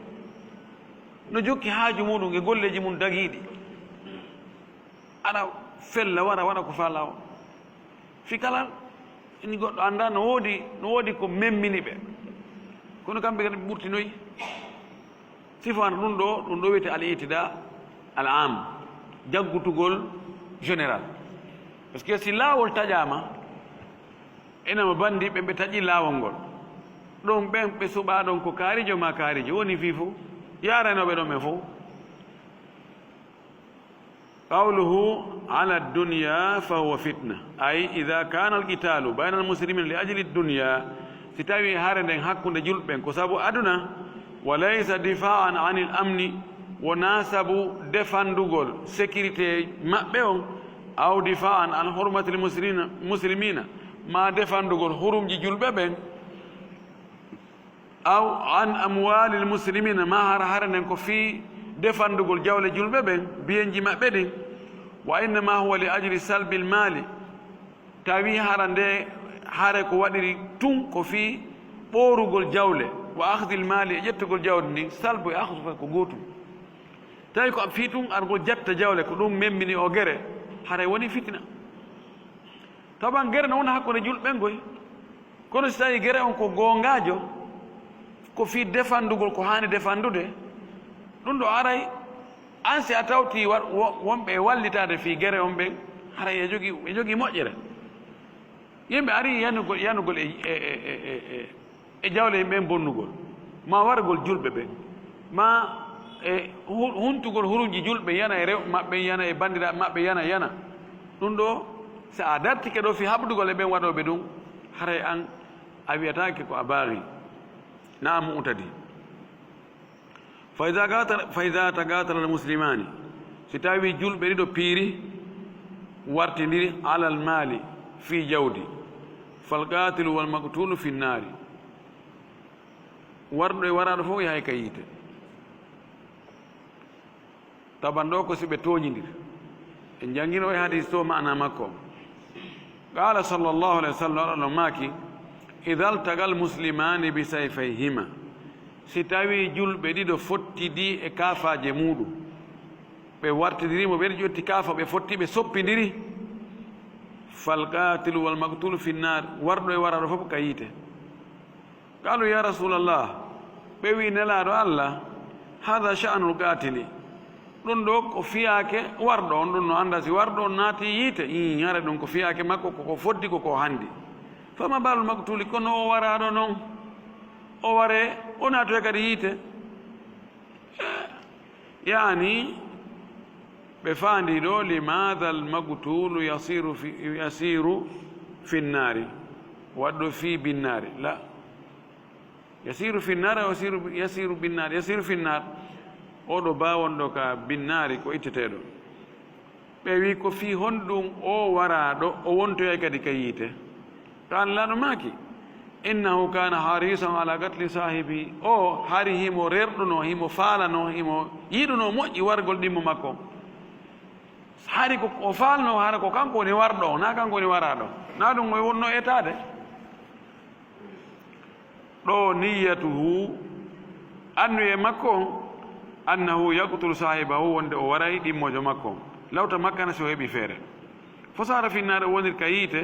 no jokki haaju muɗum e golleji mum dagiiɗi aɗa fella wara waɗa ko faala o fi kala ni goɗɗo annda no woodi ko memmini ɓe kono kamɓe kadi ɓe ɓurtinoyi sifano ɗum ɗo wiyete al itida al am jaggutugol général par ce que si laawol taƴama enama bandi ɓe taƴi laawol ngol ɗum ɓen ɓe suɓa ɗon ko kaarijo ma kaarijo woni fi fo yaranoɓe ɗon ɓe fof qawluhu ala dunya fa huwa fitna ay ida kana alqitalu bayna almuslimina li ajli dunya si tawi haare nden hakkude julɓen ko sabu aduna wa laysa difaan an il amni wona sabu defandugol sécurité maɓɓe on aw difaan an hurmati muslimina ma defandugol hurumji julɓe ɓen aw an amwali lmuslimina ma hara nden ko fi defandugol jawle julɓe ɓen biyenji maɓɓe ɗin wa innama huwa li ajli salbi lmali tawi hara nde hare ko waɗiri tun ko fi ɓorugol jawle wa ahdi lmali e ƴettugol jawdi ndi salbu e ahdu ko gotum tawi ko fi tun argol jatta jawle ko ɗum memmini o guere haray woni fitina taban guere no wona hakkude julɓen goy kono si tawi guere on ko gongajo ko fi defandugol ko hani defandude ɗum ɗo aray an si a tawti wonɓe wallitade fi guere on ɓen haray e jogui moƴƴere yimɓe ari yanugol e jawle yimɓen bonnugol ma wargol julɓe ɓen ma e huntugol hurumji julɓe yana e rewɓe maɓɓe yana e bandiraɓe maɓɓe yana ɗum ɗo so a dartike ɗo fi haɓdugol e ɓen waɗoɓe ɗum haray an a wiyatake ko a baari نعم مؤتدي فإذا تقاتل المسلمان ستاوي جول بريدو بيري وارتندير على المال في جودي فالقاتل والمقتول في النار ورد فوق هاي كييت طبعا دوكو سيبه تونيندير ان جانغينو حديث تو معنا مكو قال صلى الله عليه وسلم ماكي إذا التقى المسلمان بسيفيهما ستاوي جول بديدو فوتي دي كافا جمودو بوارتدري مو بيرجو تكافا بفوتي بسوبيندري فالقاتل والمقتول في النار وردو ورا رفب كايته قالوا يا رسول الله بوي نلادو الله هذا شأن القاتل ɗum ɗo ko fiyake warɗo on ɗum no anda si warɗo on naati yiite yare ɗum ko fiyake makko koko foddi koko handi fama balul maktuli kono o waraɗo noon o ware o naatoy kadi yiite yani ɓe faandi ɗo limada almaktulu yasiru fi nnari waɗɗo fi binnari la yasiru fi nnari yasiru binnari yasiru fi nnar oɗo bawon ɗo ka binnari ko itteteɗo ɓe wi ko fi honɗum o waraɗo o wontoyay kadi ka yiite قال لانو ماكي إنه كان حريصا على قتل صاحبه أو هاري هيمو ريردنو هيمو فالنو هيمو يدنو موجي ورغل ديمو ماكو هاري كو فالنو هاري كو كانكو ني واردو نا كانكو ني وارادو نا دum moy wonno etade ɗo niyatuhu annu e makko annahu yaqtulu sahibahu wonde o waray ɗimmojo makko lawta makkana so heɓi feere fo sara finnaɗo wonir ka yiite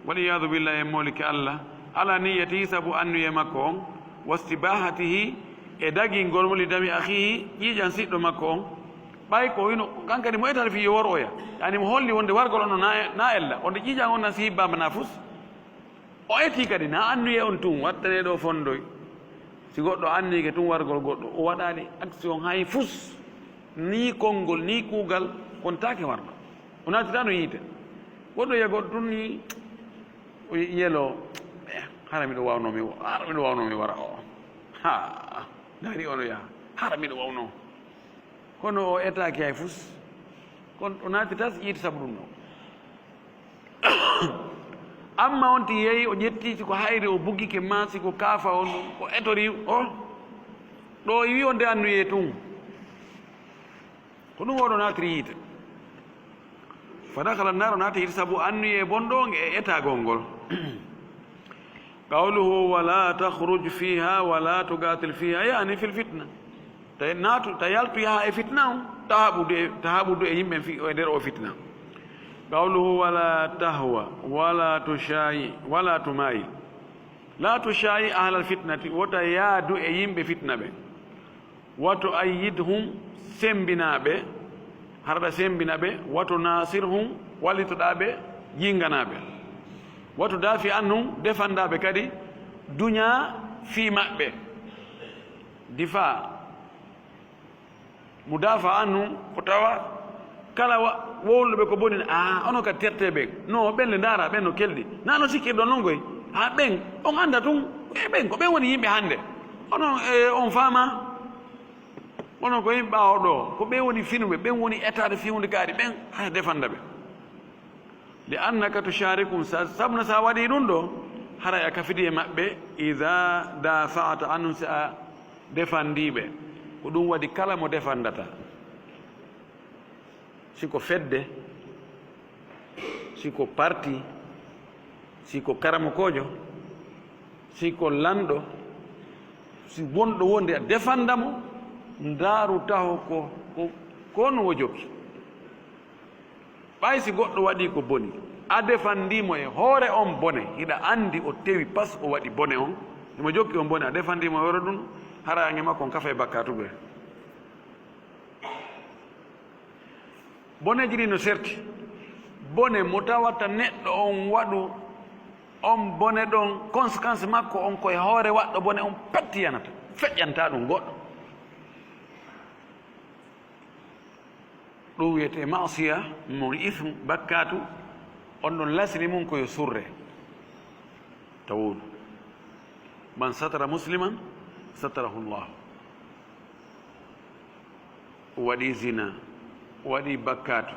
waliyadu billahi molike allah ala niyatihi sabu annuye makko on wastibahatihi e dagingol mo li dami ahihi ƴiiƴan siɗɗo makko on ɓay ko wino kankadi mo etata fi yo woroya yani mo holli wonde wargol on na ella onde ƴiiƴan on nan si hibbama na fus o eti kadi na annuye on tun wattaneɗo fondoy si goɗɗo anni ke tun wargol goɗɗo o waɗani action hay fus ni konngol ni kuugal kontake warɗo o natitano yiite goɗɗo yiya goɗɗo tun ni o yelo hara miɗo wawnomi wara o ha dari ono yaha hara miɗo wawno kono o etaki hay fus kono o naati tas yiiti sabu ɗum ɗo amma on ti yeeyi o ƴetti siko hayri o buggike ma siko kaafa on o etori o ɗo wi o nde annuye tun ko ɗum oɗo naatiri yiite fadakala nar o naati yiite sabu annuye bonɗo e etagol ngol qawluhu wala takhruj fiha wala tugatil fiha yani fil fitna ta yaltu yaha e fitna on tahaɓude e yimɓe e nder o fitna qawluhu wala tahwa wala tushayi wala tumayil la tushayi ahlal fitnati wota yaadu e yimɓe fitna ɓe wato ayyidhum sembinaɓe harɗa sembina ɓe wato nasirhum wallitoɗa ɓe jinganaɓe wato dafi annum defandaɓe kadi duña fi maɓɓe difa mudafa annum ko tawa kala wowluɓe ko boni ono kadi terte ɓen no ɓen le ndaara ɓen no kelɗi nano sikkirɗon noon koy ha ɓen on anda tun e ɓen ko ɓen woni yimɓe hannde onon on faama onon ko yimɓe ɓaawo ɗo ko ɓen woni finuɓe ɓen woni état de fiwde kaari ɓen haya defanda ɓe li annaka tusharikum sabuna sa waɗi ɗum ɗo haray a kafidi e maɓɓe ida dafa'ata annum si a defandiɓe ko ɗum waɗi kala mo defandata siko fedde siko parti siko karamokojo siko lanɗo si wonɗo wonde a defandamo ndaaru taho ko no wo jokki ɓay si goɗɗo waɗi ko boni a defandimo e hoore on bone hiɗa andi o tewi pas o waɗi bone on imo jokki on bone a defandimo e hoore ɗum hara ange makko on kafa e bakkatuɓe boneji ɗi no serti bone mo tawata neɗɗo on waɗu on bone ɗon conséquence makko on koye hoore waɗɗo bone on pattiyanata feƴƴanta ɗum goɗɗo ɗum wiyete masiya mon isme bakkatu on ɗon lasri mum koye surre tawuɗo man satara musliman satarahu llah o waɗi zina o waɗi bakkatu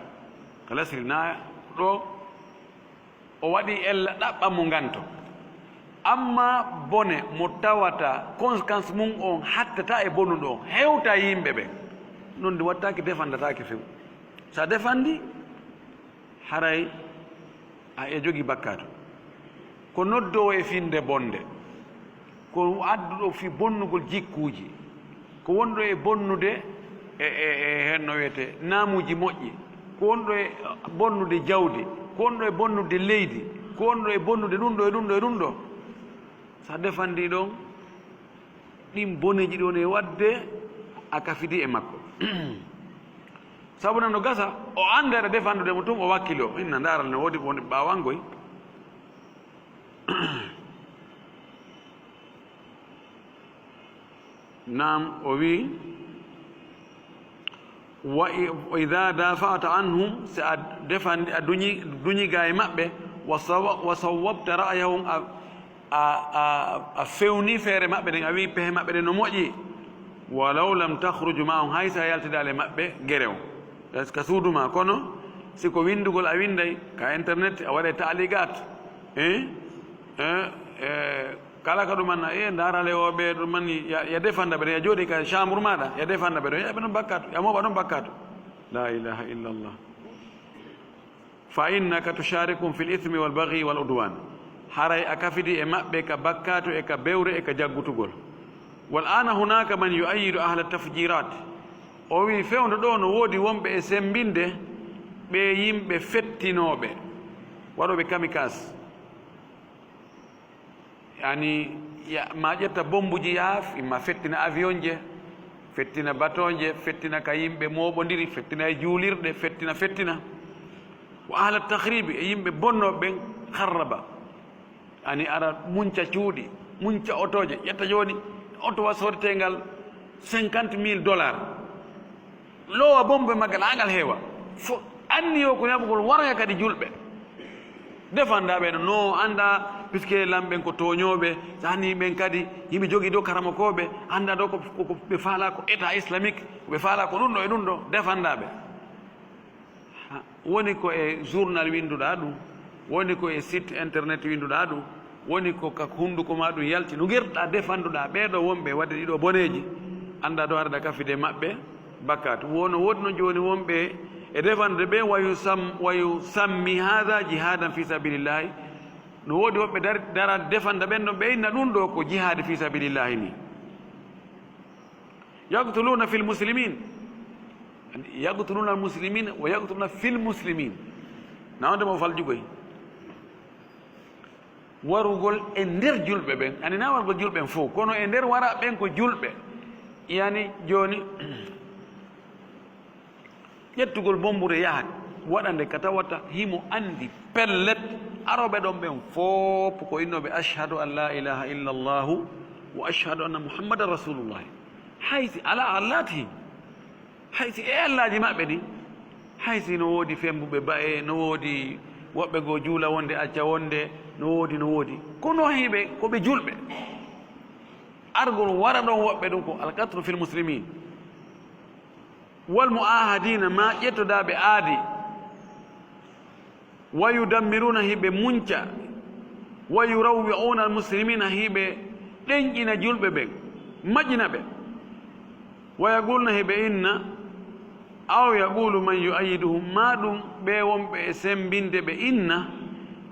ko lasri na ɗo o waɗi ella ɗaɓɓa mo ganto amma bone mo tawata conséquence mum on hattata e bonu ɗo hewta yimɓe ɓe non de wattaki defandatake few sa defandi haray a e jogi bakkatu ko noddowo e finde bonde ko adduɗo fi bonnugol jikkuji ko wonɗo e bonnude henno wiyete naamuji moƴƴi ko wonɗo e bonnude jawdi ko wonɗo e bonnude leydi ko wonɗo e bonnude ɗum ɗo e ɗum ɗo e ɗum ɗo sa defandi ɗon ɗin boneji ɗon e wadde a kafidi e makko sabu nan no gasa o anda aɗa defandude mo tum o wakkilo inna ndaral ne woodi wonde ɓawangoy nam o wi wa ida dafa'ta anhum si a defandi a duñiga e maɓɓe wa sawwabta ra'yahum a fewni feere maɓɓe ɗen a wi pehe maɓɓe ɗen no moƴƴi walaw lam takhruju ma'ahum hay sa yaltidale maɓɓe guerew ka suuduma kono siko windugol a winday ka internet a waɗe taaligat kala ka ɗumanna ndaarale oɓe ɗuman ya defanda ɓe ɗen ya jooɗi ka chambre maɗa ya defanda ɓe ɗon yaɓe ɗon bakkatu ya moɓa ɗon bakkatu la ilaha illa llah fa innaka tusharikum fi l ithmi wal baghi wal udwan haray a kafidi e maɓɓe ka bakkatu e ka bewre e ka jaggutugol wal ana hunaka man yu'ayyidu ahla tafjirat o wi fewndo ɗo no woodi wonɓe e sembinde ɓe yimɓe fettinoɓe waɗoɓe kamikaze yani ma ƴetta bombuji yaaf imma fettina avion je fettina baton je fettina ka yimɓe moɓodiri fettina e juulirɗe fettina wa ahla tahribi e yimɓe bonnoɓe ɓen harraba ani ara munca cuuɗi munca otoje ƴetta joni oto wa sortengal $50,000 lowa bombe magal angal hewa fo anni o ko yabugol warga kadi julɓe defandaɓe no anda puisque lamɓen ko toñoɓe sani ɓen kadi yimɓe jogui dow karamakoɓe anda ɗo ko ɓe faala ko état islamique ɓe faala ko ɗum ɗo e ɗum ɗo defandaɓe woni ko e journal winduɗa ɗum woni ko e site internet winduɗa ɗum woni ko ka hunduko ma ɗum yalti no guerɗa defanduɗa ɓeɗo wonɓe wadde ɗiɗo boneji anda ɗo arda kafide maɓɓe bakkat wono wodi no joni wonɓe e defandude ɓe wayu sammi hada jihadan fi sabilillahi no wodi woɓɓe dara defanda ɓen ɗon ɓe inna ɗum ɗo ko jihade fi sabilillahi ni yaqtuluna fil muslimin yaqtuluna al muslimin wa yaqtuluna fil muslimin nawandemo faljugoy warugol e nder julɓe ɓen ani na wargol julɓen fof kono e nder wara ɓen ko julɓe yani joni ƴettugol bombure yahat waɗande ka tawata himo andi pellet aroɓe ɗon ɓen fof ko innoɓe ashhadu an la ilaha illa llahu wa ashhadu anna muhammadan rasulullahi haysi ala allati haysi e allaji maɓɓe ɗi haysi no woodi fembuɓe ba'e no woodi woɓɓe goo juula wonde acca wonde no woodi kono hiɓe koɓe julɓe argol wara ɗon woɓɓe ɗum ko alkatru fil muslimin wal muahadina ma ƴettodaɓe aadi wa yudammiruna hiɓe munca wa yurawwi'una almuslimina hiɓe ɗenƴina julɓe ɓen maƴƴina ɓe wa yaqulna hiɓe inna aw yaqulu man yu'ayyiduhum ma ɗum ɓe wonɓe e sembinde ɓe inna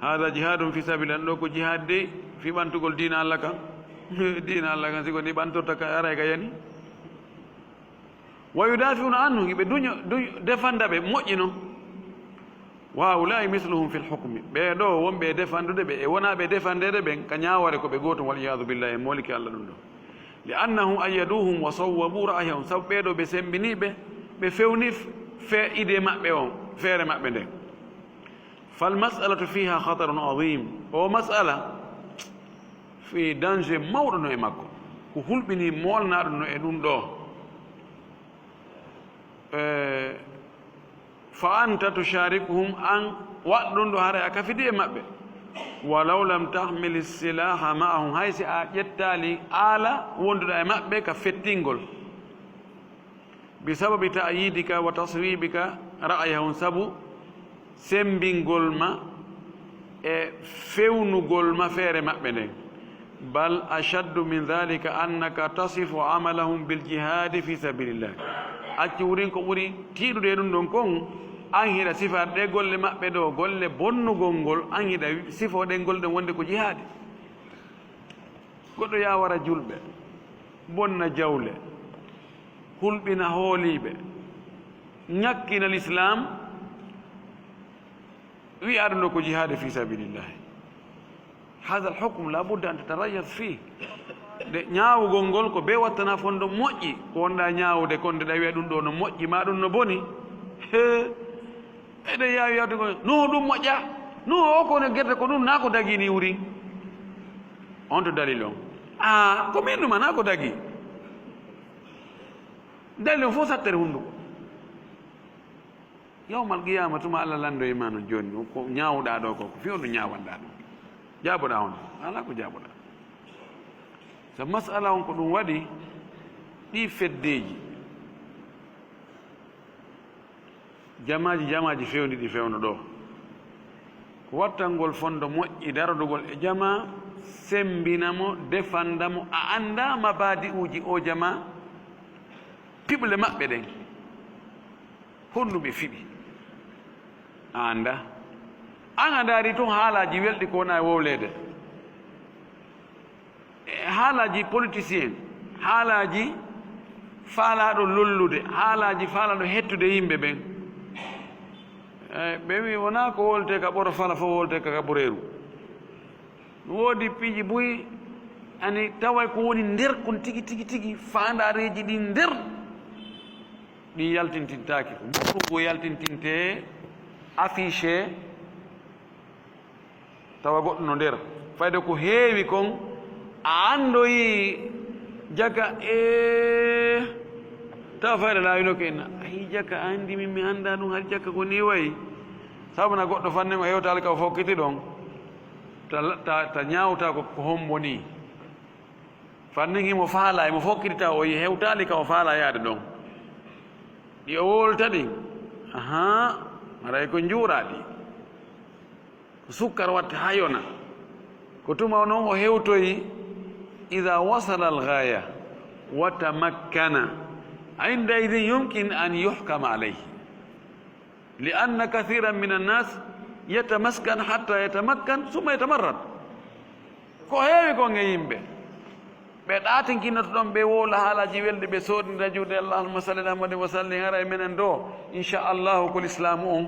hada jihadum fi sabilillah ɗo ko jihad de fi ɓantugol dina allah kan dina allah kan siko ni ɓantorta ka aray ka yani wa yudafiuna anhu hiɓe duño defanda ɓe moƴƴino wa ulai misluhum fi lhukmi ɓe ɗo wonɓe e defandude ɓe e wonaɓe defandede ɓen ka ñaware koɓe gotum waliyadu billahi moliki allah ɗum ɗo li annahum ayyaduhum wa sawwabu ra'yahum sabu ɓeɗo ɓe sembiniɓe ɓe fewni fe ide maɓɓe on feere maɓɓe nden falmasalatu fiha hatarun adim o masala fi danger mawɗo no e makko ko hulɓini molnaɗo no e ɗum ɗo fa anta tusharikuhum an waɗ ɗum ɗo haara a kafidi e maɓɓe walaw lam tahmil silaha ma'ahum haysi a ƴettali aala wonduɗa e maɓɓe ka fettingol bi sababi ta'yidika wa taswibika ra'yahum sabu sembingol ma e fewnugol ma feere maɓɓe nden bal ashaddu min dhalika annaka tasifu amalahum bil jihadi fi sabilillah acci wurin ko ɓuri tiiɗude ɗum ɗon kon an hiɗa sifarɗe golle maɓɓe ɗo golle bonnugol ngol an hiɗa sifoɗe gol ɗen wonde ko jihaadi goɗɗo ya wara julɓe bonna jawle hulɓina hooliɓe ñakkina l'islam wi aɗa ɗo ko jihaade fi sabilillahi hada al hukme la budda an tatarayas fih de ñaawugol ngol ko be wattana fondo moƴƴi ko wonɗa ñaawude kon nde ɗawiya ɗum ɗo no moƴƴi ma ɗum no boni eɗen yawi yawde ko no ɗum moƴƴa no o kono guerte ko ɗum na ko dagui ni wuri on to dalil on ko min ɗuma na ko dagui dalil on fof sattere hunduko yawmal qiyama tuma allah lando e ma no joni ko ñaawɗa ɗo ko fiyo ɗum ñawanɗa ɗum jaaboɗa on ala ko jaaboɗa so masala on ko ɗum waɗi ɗi feddeji jamaji fewndi ɗi fewno ɗo ko wattangol fondo moƴƴi darodugol e jama sembinamo defandamo a anda mabadi uji o jama piɓle maɓɓe ɗen honɗuɓe fiɓi a anda an a daari toon haalaji welɗi ko wona e wowlede haalaji politicien haalaji faalaɗo lollude haalaji faalaɗo hettude yimɓe ɓen ɓe wi wona ko wolte ka ɓoro fala fof wolte kaka ɓureru woodi piiji boyi ani tawa ko woni nder kon tigi tigi tigi faandareji ɗi nder ɗi yaltintintaki ko ɓurgo yaltintinte affiché tawa goɗɗo no nder fayde ko heewi kon a andoyi jaka ta fayda laawino ko enna ay jaka andi min mi anda ɗum har jaka ko ni wayi sabu na goɗɗo fanne mo hewtali ka fokkiti ɗon ta ñawta ko hombo ni fannin himo faala emo fokkitita o hewtali ka o faala yaade ɗon ɗi o wolta ɗi aha aray ko juuraɗi ko sukkar watte ha yona ko tuma noon o hewtoyi ida wasala alghaya wa tamakkana عندئذ يمكن أن يحكم عليه لأن كثيرا من الناس يتمسكن حتى يتمكن ثم يتمرد ko heewi ko nge yimɓe ɓe ɗatinkinnoto ɗon ɓe wola haalaji welde ɓe soodira juuɗe allah allahumma salli ala muhammadin wa sallim hara e menen ɗo inchallahu ko l'islamu on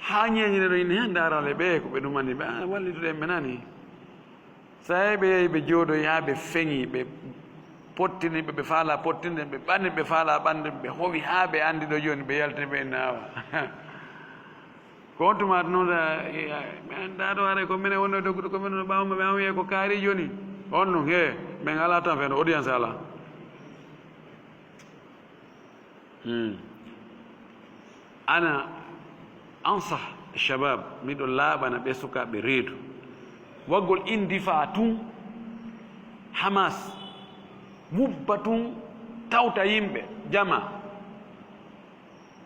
ha ñeñine ɗo ine darale ɓe ko ɓe ɗumani ɓe wallitude en ɓe nani sa heyi ɓe yehi ɓe jooɗoyi ha ɓe feŋi ɓe pottini ɓe faala pottinde ɓe ɓanni ɓe faala ɓande ɓe howi ha ɓe andi ɗo joni ɓe yaltini ɓe nawa ko on tumata noon ɓe anda ɗo haare ko minen wonno dogguɗo ko minen no ɓawma ɓe an wiye ko kaari joni on ɗum he min ala tan fen audience ala ana ansah shabab miɗo laaɓana ɓe sukaɓe reedu waggol indifa tun hamas wubba tun tawta yimɓe jama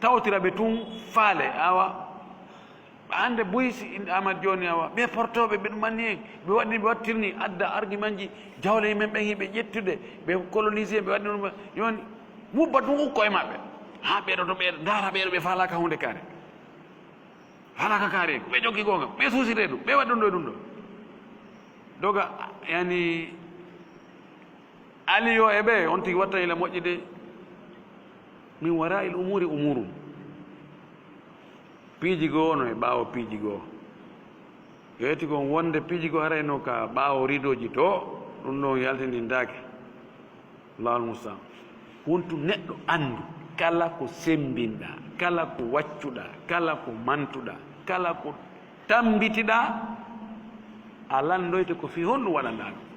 tawtira ɓe tun faale awa hande boysi amad joni awa ɓe portoɓe ɓe ɗum manni en ɓe waɗni ɓe wattirni adda argument ji jawle men ɓen hiɓe ƴettude ɓe colonisé ɓe waɗni ɗum joni wubba tun ukko e maɓɓe ha ɓeɗo to ɓeɗo dara ɓeɗo ɓe falaka hunde kaare falaka kaare ɓe jogui gonga ɓe susire ɗum ɓe waɗi ɗum ɗo e ɗum ɗo doga yani aliyo e ɓe on tigi watta ila moƴƴi de min wara il umuri umurum piiji goo no e ɓaawo piiji goo yeeti kon wonde piiji goo harayno ka ɓaawo ridoji to ɗum ɗon yaltindindaake allahul mustaan wontu neɗɗo anndu kala ko sembinɗa kala ko waccuɗa kala ko mantuɗa kala ko tambitiɗa a landoyte ko fi honɗum waɗanɗa ɗum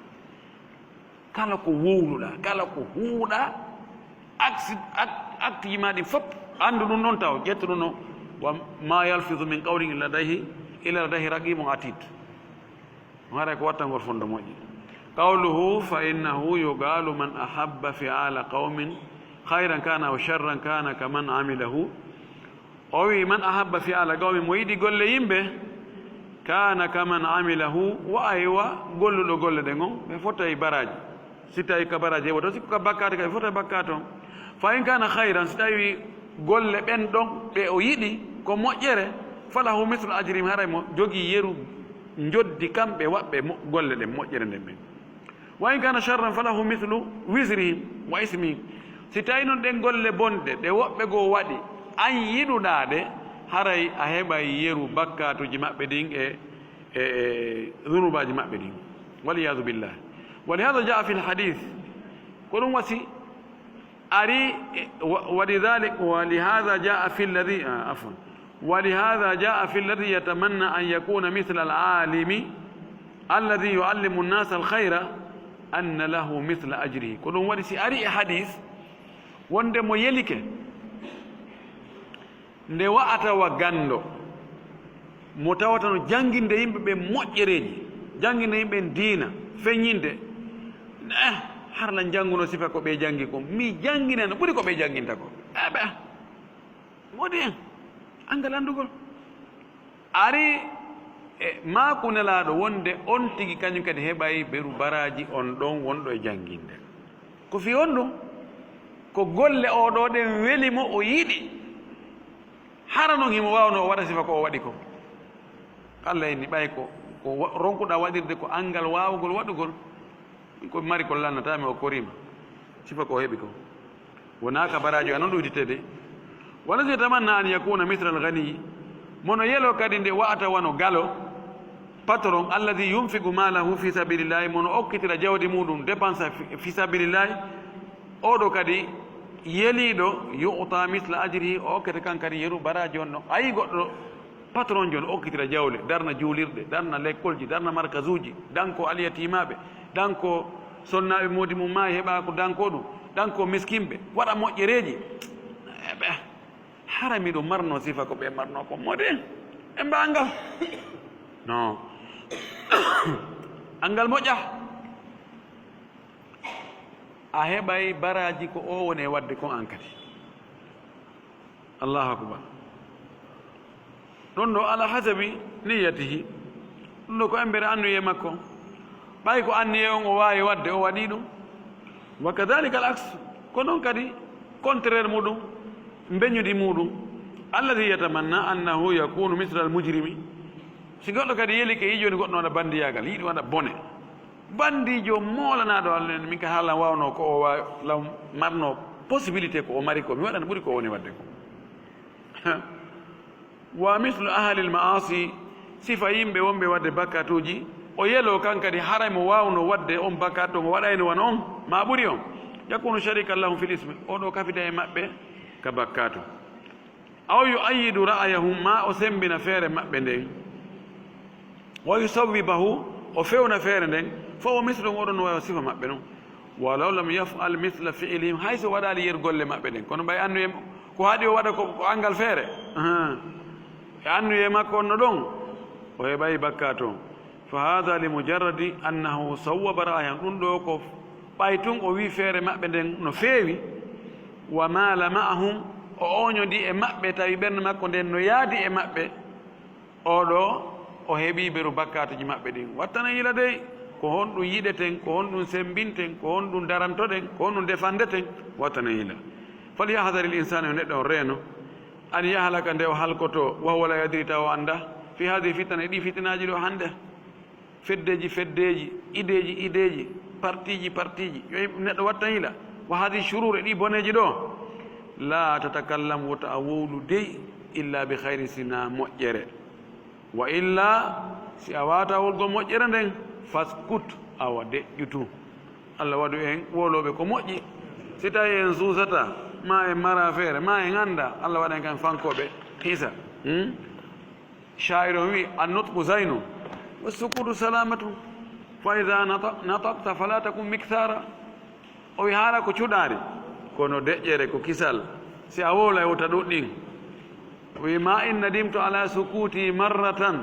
kala ko wowluɗa kala ko huuɗa acte ji ma ɗi fof anndu ɗum ɗon taw ƴetta ɗum ɗon wa ma yalfidu min qawlin illa ladayhi raqibun atid haray ko wattangol fondo moƴƴi qawluhu fa innahu yuqalu man ahabba fi'ala qawmin khayran kana wa sharran kana kaman amilahu o wi man ahabba fi'ala qawmin mo yiɗi golle yimɓe kana kaman amilahu wa aywa golluɗo golle ɗe gon ɓe fota e baraji si tawi ka baraji heɓa to sikko ka bakkate ka ɓe fota e bakkat on fa in kana khayran si tawi golle ɓen ɗon ɓe o yiɗi ko moƴƴere falahu mislu ajrim haray mo jogii yeru joddi kamɓe waɓɓe golle ɗen moƴƴere nden ɓen wa in kana charran falahu mislu wisrihim wa ismihim si tawi noon ɗen golle bonɗe ɗe woɓɓe goo waɗi an yiɗuɗaɗe haray a heɓay yeru bakkatuji maɓɓe ɗin e zunubaji maɓɓe ɗin waliyadu billah walihada jaa fi lhadith ko ɗum wasi ari ولذلك ولهذا جاء في الذي عفوا ولهذا جاء في الذي يتمنى أن يكون مثل العالم الذي يعلم الناس الخير أن له مثل أجره كل ولسي أري حديث wonde mo yelike nde wa'ata wa gando mo tawata no janginde yimɓe ɓe moƴƴereji janginde yimɓe diina feññinde harla jannguno sifa ko ɓe jangi ko mi jangine no ɓuri ko ɓe janginta ko ɓe modi en angal andugol ari e makunelaɗo wonde on tigi kañum kadi heɓay ɓeru baraji on ɗon wonɗo e janginde ko fi on ɗum ko golle oɗo ɗen welimo o yiɗi hara noon himo wawno o waɗa sifa ko o waɗi ko allah enni ɓay ko ronkuɗa waɗirde ko angal wawgol waɗugol ko mari ko lannatami o korima sifa ko heɓi ko wonaka baraji o anon ɗuyditede wala si tamanna an yakuna mithla alghaniyi mono yelo kadi nde wa'ata wano galo patron alladi yunfiqu malahu fi sabilillahi mono okkitira jawdi muɗum dépense fi sabilillahi oɗo kadi yeliɗo yu'ta mithla ajrihi o okkete kankadi yeru baraji on ɗon ayi goɗɗo patron joni okkitira jawle darna juulirɗe darna l'école ji darna markage uji danko alyatimaɓe danko sonnaɓe modi mum ma heɓa ko danko ɗum danko miskimɓe waɗa moƴƴereji ɓe harami ɗum marno sifa ko ɓe marno ko mode e mbangal non angal moƴƴa a heɓay baraji ko o woni e wadde kon an kadi allahu akbar ɗon ɗo ala hasabi niyatihi ɗum ɗo ko embere annuye makko ɓay ko anniye on o wawi wadde o waɗi ɗum wa kadalika al aks ko noon kadi contraire muɗum beñudi muɗum alladi yatamanna annahu yakunu misle al mujrimi si goɗɗo kadi yeeli ke yijoni goɗɗo waɗa bandiyagal yiɗi waɗa bone bandijo molanaɗo allah min ka haalan wawno ko o law marno possibilité ko o mari ko mi waɗana ɓuuri ko woni wadde ko wa mislu ahli l maasi sifa yimɓe wonɓe wadde bakkatuji o yelo kan kadi haray mo wawno wadde on bakkat o mo waɗayno wona on ma ɓuuri on yakunu sharika lahum fil isme oɗo kafida e maɓɓe ka bakkatu aw yuayidu ra'ayahum ma o sembina feere maɓɓe nden wa yusawwibahu o fewna feere nden fo o mislu on oɗon no wawa sifa maɓɓe noon walaw lam yafal misla fi'ilihim hayso waɗali yergolle maɓɓe ɗen kono ɓay annuye ko haaɗi o waɗa ko angal feere e annuye makko on no ɗon o heɓayi bakka toon fa hada li mujarradi annahu sawwaba ra'ayan ɗum ɗo ko ɓay tun o wi feere maɓɓe nden no feewi wa mala ma'ahum o oñodi e maɓɓe tawi ɓernde makko nden no yaadi e maɓɓe oɗo o heeɓi ɓeru bakkatuji maɓɓe ɗin wattana yila dey ko honɗum yiɗeten ko honɗum sembinten ko honɗum darantoɗen ko honɗum defandeten wattana yila falyahdari l insane o neɗɗo on reeno an yahlaka nde o halkoto wahwala yadiri taw o anda fi hadi fitana e ɗi fitinaji ɗo hande feddeji ideji partiji yo neɗɗo watta hila wa hadi shurur e ɗi boneji ɗo la tatakallam wota a wowlu dey illa bi hayri sina moƴƴere wa illa si a wata wolgol moƴƴere nden faskut awa deƴƴutu allah waɗu en woloɓe ko moƴƴi si tawi en suusata ma en mara feere ma en anda allah waɗa en kan fankoɓe hisa shair on wi annutqu zaynu wa sukutu salamatu fa ida natakta fala takun mictara o wi haala ko cuɗari kono deƴƴere ko kisal si a wowla e wota ɗuɗɗin wi ma in nadimtu ala sukuti marratan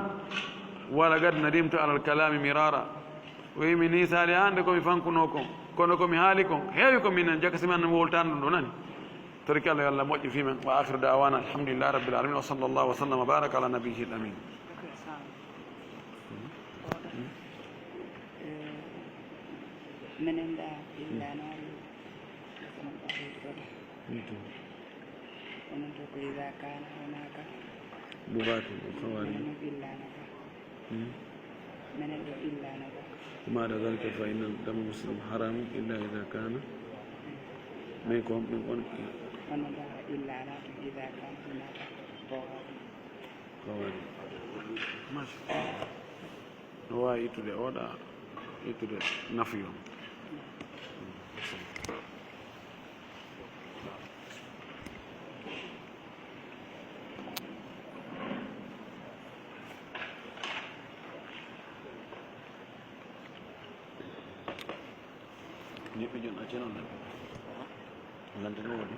wala gad nadimtu ala alkalami mirara wi mi nisali hande komi fankuno kon kono komi haali kon heewi ko minen jakasiman woltani ɗum ɗo nani toriki allah yo allah moƴƴi fimen wa akhiru dawana alhamdulillahi rabbil alamin wa sallallahu wa sallam wa baraka ala nabihi l amin minen da illanoɓe onon to ko ida kana honaka bugatu o fawari minen illanaka minen ɗo illanaka بعد ذلك فإن دم مسلم حرام إلا إذا كان منكم من ونضع إلا على إذا كان هناك قوارب ماشي هو يتودي ودا يتودي نفي ni pigeon aja non lante no wadi